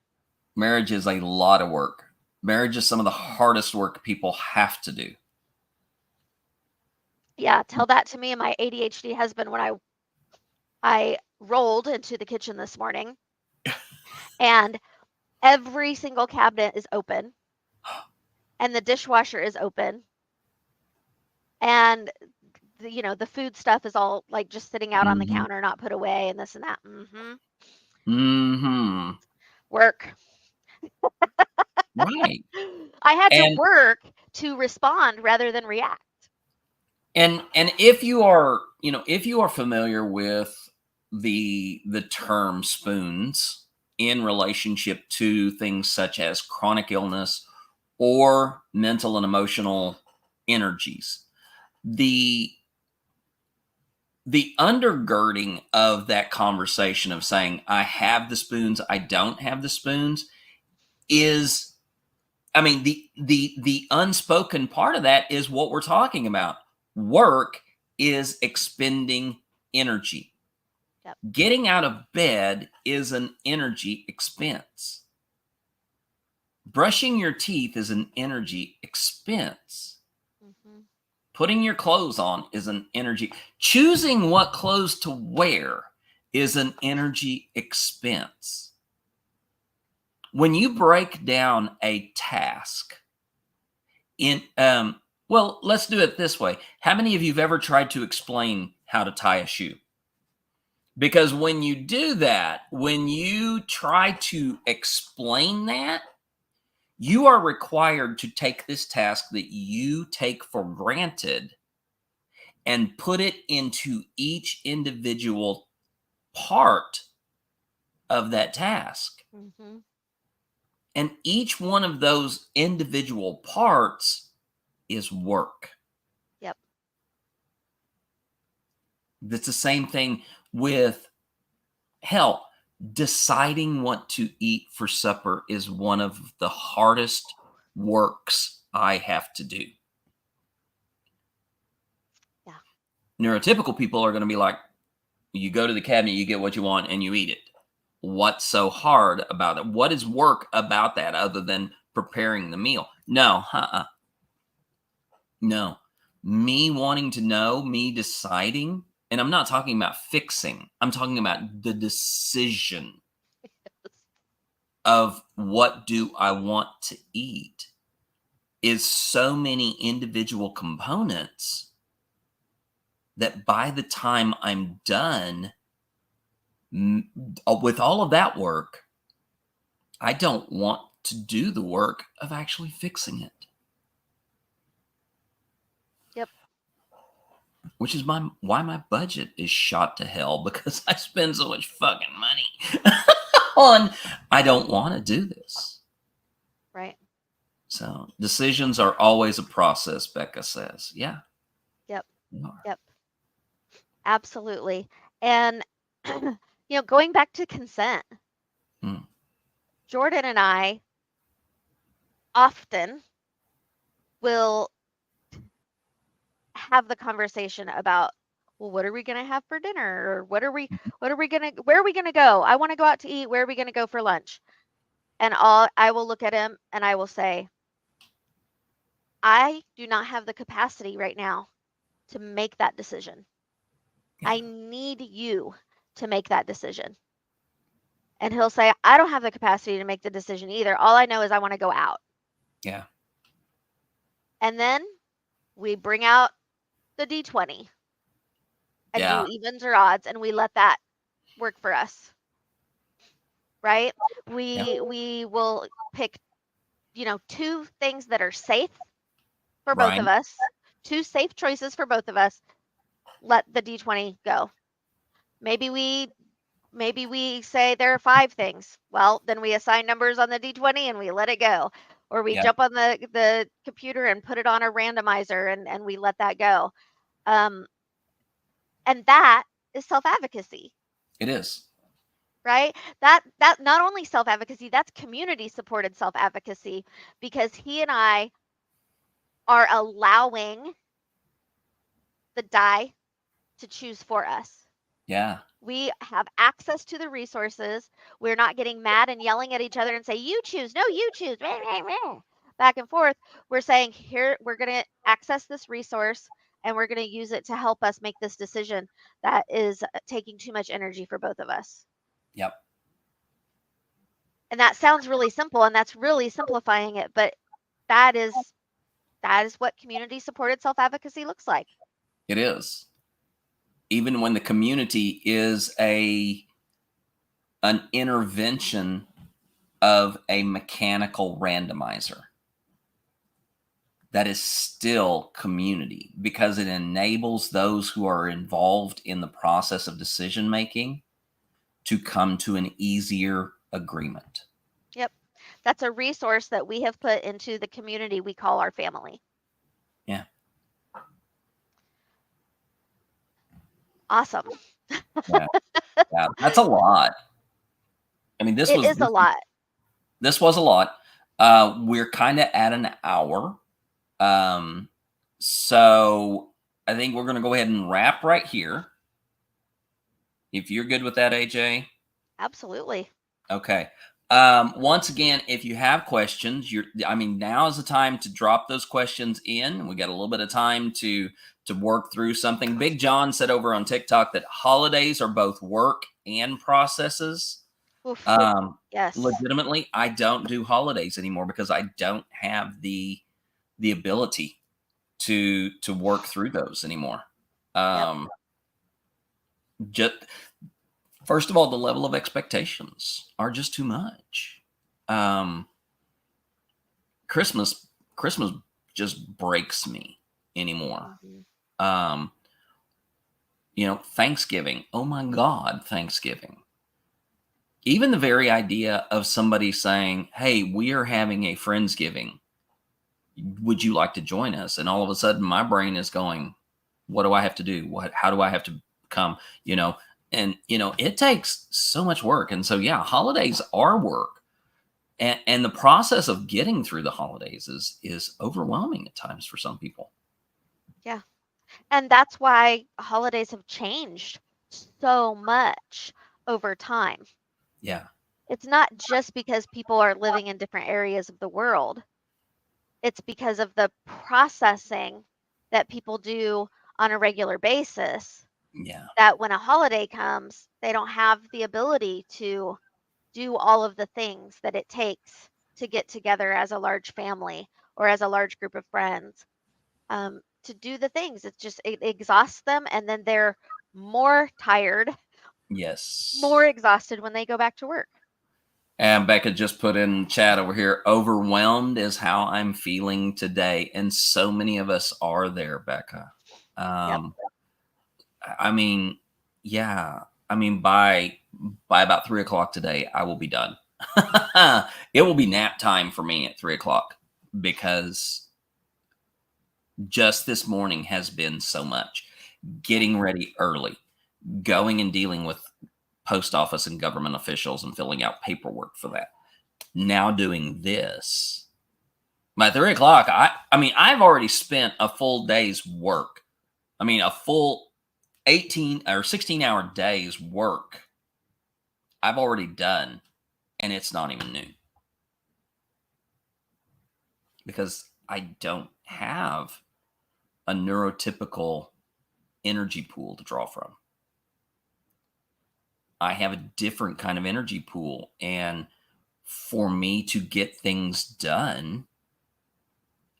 Speaker 1: Marriage is a lot of work. Marriage is some of the hardest work people have to do.
Speaker 2: Yeah, tell that to me and my ADHD husband when I rolled into the kitchen this morning and every single cabinet is open and the dishwasher is open and the food stuff is all like just sitting out on the
Speaker 1: Mm-hmm.
Speaker 2: counter, not put away and this and that.
Speaker 1: Mm-hmm.
Speaker 2: Work.
Speaker 1: Right.
Speaker 2: I had to
Speaker 1: And
Speaker 2: work to respond rather than react.
Speaker 1: and if you are, if you are familiar with the term spoons in relationship to things such as chronic illness or mental and emotional energies, the the undergirding of that conversation of saying I have the spoons, I don't have the spoons, is, I mean, the unspoken part of that is what we're talking about. Work is expending energy.
Speaker 2: Yep.
Speaker 1: Getting out of bed is an energy expense. Brushing your teeth is an energy expense.
Speaker 2: Mm-hmm.
Speaker 1: Putting your clothes on is an energy. Choosing what clothes to wear is an energy expense. When you break down a task in well, let's do it this way. How many of you have ever tried to explain how to tie a shoe? Because when you do that, when you try to explain that, you are required to take this task that you take for granted and put it into each individual part of that task.
Speaker 2: Mm-hmm.
Speaker 1: And each one of those individual parts is work.
Speaker 2: Yep.
Speaker 1: That's the same thing with, hell, deciding what to eat for supper is one of the hardest works I have to do.
Speaker 2: Yeah.
Speaker 1: Neurotypical people are going to be like, you go to the cabinet, you get what you want, and you eat it. What's so hard about it? What is work about that other than preparing the meal? No, no. Me wanting to know, me deciding, and I'm not talking about fixing, I'm talking about the decision of what do I want to eat is so many individual components that by the time I'm done with all of that work, I don't want to do the work of actually fixing it.
Speaker 2: Yep.
Speaker 1: Which is why my budget is shot to hell, because I spend so much fucking money on, I don't want to do this.
Speaker 2: Right.
Speaker 1: So decisions are always a process, Becca says. Yeah.
Speaker 2: Yep.
Speaker 1: They are.
Speaker 2: Yep. Absolutely. And going back to consent,
Speaker 1: Mm.
Speaker 2: Jordan and I often will have the conversation about, well, what are we going to have for dinner? Or where are we going to go? I want to go out to eat. Where are we going to go for lunch? And I will look at him and I will say, I do not have the capacity right now to make that decision.
Speaker 1: Yeah.
Speaker 2: I need you to make that decision. And he'll say, I don't have the capacity to make the decision either. All I know is I want to go out.
Speaker 1: Yeah.
Speaker 2: And then we bring out the D20 and
Speaker 1: Yeah.
Speaker 2: do evens or odds, and we let that work for us. Right?
Speaker 1: Yeah.
Speaker 2: We will pick, two things that are safe for both of
Speaker 1: Right.
Speaker 2: us, two safe choices for both of us. Let the D20 go. Maybe we say there are 5 things. Well, then we assign numbers on the D20 and we let it go. Or we
Speaker 1: Yeah.
Speaker 2: jump on the computer and put it on a randomizer and we let that go. Um, and that is self-advocacy,
Speaker 1: It is.
Speaker 2: right? That not only self-advocacy, that's community supported self-advocacy, because he and I are allowing the die to choose for us.
Speaker 1: Yeah.
Speaker 2: We have access to the resources. We're not getting mad and yelling at each other and say, you choose, no, you choose, back and forth. We're saying, here, we're going to access this resource and we're going to use it to help us make this decision that is taking too much energy for both of us.
Speaker 1: Yep.
Speaker 2: And that sounds really simple, and that's really simplifying it, but that is what community supported self-advocacy looks like.
Speaker 1: It is. Even when the community is an intervention of a mechanical randomizer, that is still community, because it enables those who are involved in the process of decision making to come to an easier agreement.
Speaker 2: Yep. That's a resource that we have put into the community we call our family.
Speaker 1: Yeah.
Speaker 2: Awesome.
Speaker 1: Yeah. Yeah. That's a lot. I mean,
Speaker 2: It is a lot.
Speaker 1: This was a lot. We're kind of at an hour. So I think we're going to go ahead and wrap right here. If you're good with that, AJ.
Speaker 2: Absolutely.
Speaker 1: Okay. Once again, if you have questions, now is the time to drop those questions in. We got a little bit of time to work through something. Big John said over on TikTok that holidays are both work and processes.
Speaker 2: Oof. Yes.
Speaker 1: Legitimately, I don't do holidays anymore because I don't have the ability to work through those anymore.
Speaker 2: Yep.
Speaker 1: Just first of all, the level of expectations are just too much. Christmas just breaks me anymore.
Speaker 2: Mm-hmm.
Speaker 1: Thanksgiving. Oh my God, Thanksgiving. Even the very idea of somebody saying, "Hey, we are having a Friendsgiving. Would you like to join us?" And all of a sudden my brain is going, what do I have to do? How do I have to come? And it takes so much work. And so, yeah, holidays are work. And the process of getting through the holidays is overwhelming at times for some people.
Speaker 2: Yeah. And that's why holidays have changed so much over time.
Speaker 1: Yeah.
Speaker 2: It's not just because people are living in different areas of the world. It's because of the processing that people do on a regular basis,
Speaker 1: Yeah.
Speaker 2: that when a holiday comes, they don't have the ability to do all of the things that it takes to get together as a large family or as a large group of friends, to do the things. It exhausts them, and then they're more tired, more
Speaker 1: Yes.
Speaker 2: exhausted when they go back to work.
Speaker 1: And Becca just put in chat over here, overwhelmed is how I'm feeling today. And so many of us are there, Becca.
Speaker 2: Yep.
Speaker 1: I mean, yeah. I mean, by about 3 o'clock today, I will be done. It will be nap time for me at 3 o'clock, because just this morning has been so much. Getting ready early, going and dealing with post office and government officials and filling out paperwork for that. Now doing this. By 3 o'clock, I've already spent a full day's work. I mean, a full 18 or 16-hour day's work I've already done, and it's not even noon, because I don't have a neurotypical energy pool to draw from. I have a different kind of energy pool, and for me to get things done,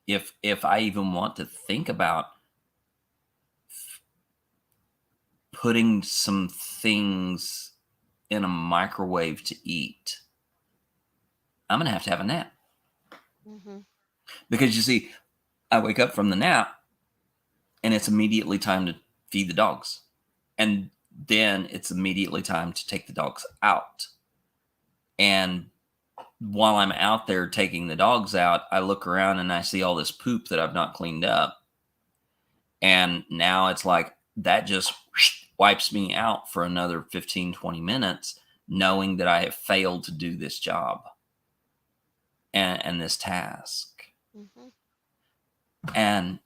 Speaker 1: if I even want to think about putting some things in a microwave to eat, I'm going to have a nap.
Speaker 2: Mm-hmm.
Speaker 1: Because you see, I wake up from the nap and it's immediately time to feed the dogs. And then it's immediately time to take the dogs out. And while I'm out there taking the dogs out, I look around and I see all this poop that I've not cleaned up. And now it's like that just wipes me out for another 15, 20 minutes, knowing that I have failed to do this job and this task.
Speaker 2: Mm-hmm.
Speaker 1: And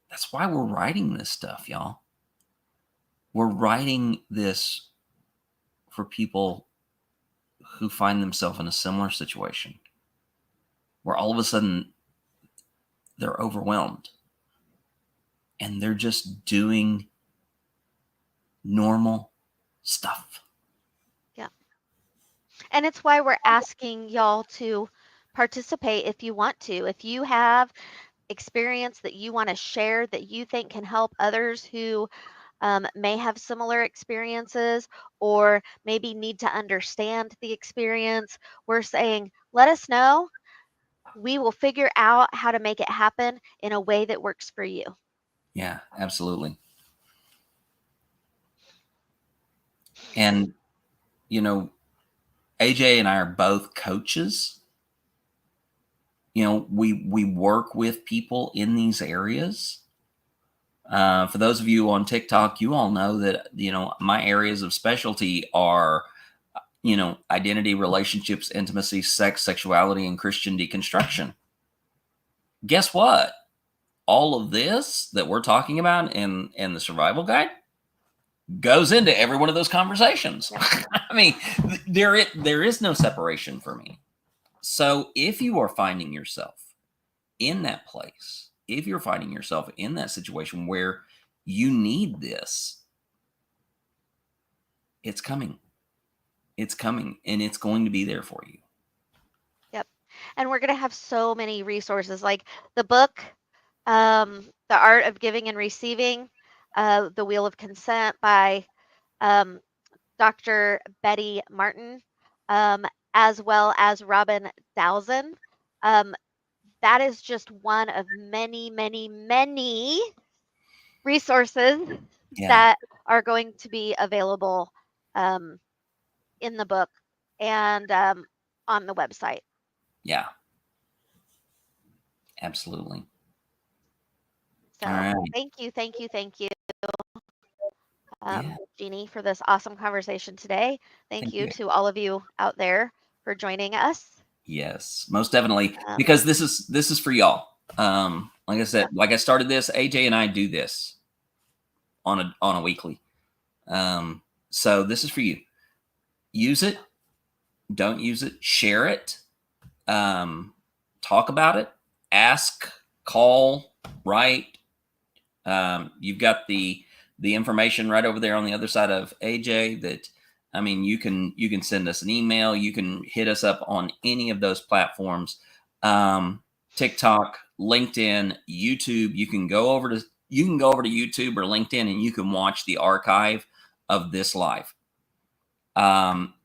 Speaker 1: that's why we're writing this stuff, y'all. We're writing this for people who find themselves in a similar situation, where all of a sudden they're overwhelmed. and they're just doing normal stuff.
Speaker 2: Yeah. And it's why we're asking y'all to participate if you want to. If you have experience that you want to share that you think can help others who may have similar experiences or maybe need to understand the experience, we're saying, let us know. We will figure out how to make it happen in a way that works for you.
Speaker 1: Yeah, absolutely. And, you know, AJ and I are both coaches. You know, we work with people in these areas. For those of you on TikTok, you all know that, you know, my areas of specialty are, you know, identity, relationships, intimacy, sex, sexuality, and Christian deconstruction. Guess what? All of this that we're talking about in the survival guide goes into every one of those conversations.
Speaker 2: Yeah.
Speaker 1: I mean, there is no separation for me. So if you are finding yourself in that place, if you're finding yourself in that situation where you need this, it's coming. It's coming, and it's going to be there for you.
Speaker 2: Yep. And we're going to have so many resources like the book, The Art of Giving and Receiving, The Wheel of Consent by Dr. Betty Martin, as well as Robin Dowson. That is just one of many, many, many resources that are going to be available in the book and on the website.
Speaker 1: Yeah. Absolutely.
Speaker 2: So
Speaker 1: right.
Speaker 2: Thank you,
Speaker 1: Yeah.
Speaker 2: Jeannie, for this awesome conversation today. Thank you
Speaker 1: you.
Speaker 2: to all of you out there for joining us.
Speaker 1: Yes, most definitely. Because this is for y'all. Like I said, like I started this, AJ and I do this on a weekly. So this is for you. Use it. Don't use it. Share it. Talk about it. Ask, call, write. You've got the information right over there on the other side of AJ. That, I mean, you can send us an email. You can hit us up on any of those platforms. TikTok, LinkedIn, YouTube. You can go over to YouTube or LinkedIn, and you can watch the archive of this live.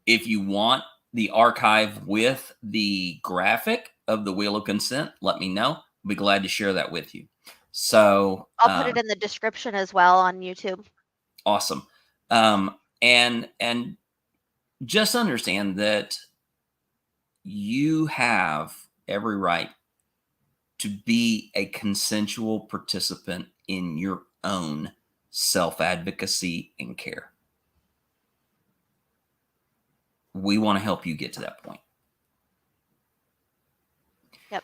Speaker 1: If you want the archive with the graphic of the Wheel of Consent, let me know. I'll be glad to share that with you. So
Speaker 2: I'll put it in the description as well on YouTube.
Speaker 1: Awesome. And just understand that you have every right to be a consensual participant in your own self-advocacy and care. We want to help you get to that point.
Speaker 2: Yep.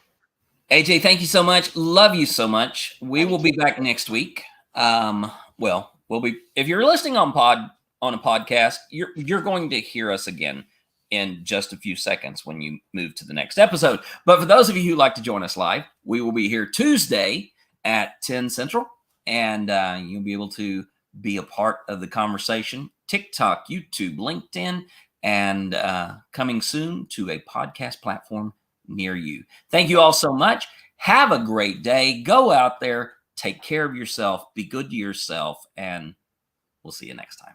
Speaker 1: AJ, thank you so much. Love you so much. We will be back next week. Well, we'll be, if you're listening on a podcast, you're going to hear us again in just a few seconds when you move to the next episode. But for those of you who like to join us live, we will be here Tuesday at 10 Central, and you'll be able to be a part of the conversation. TikTok, YouTube, LinkedIn, and coming soon to a podcast platform near you. Thank you all so much. Have a great day. Go out there, take care of yourself, be good to yourself, and we'll see you next time.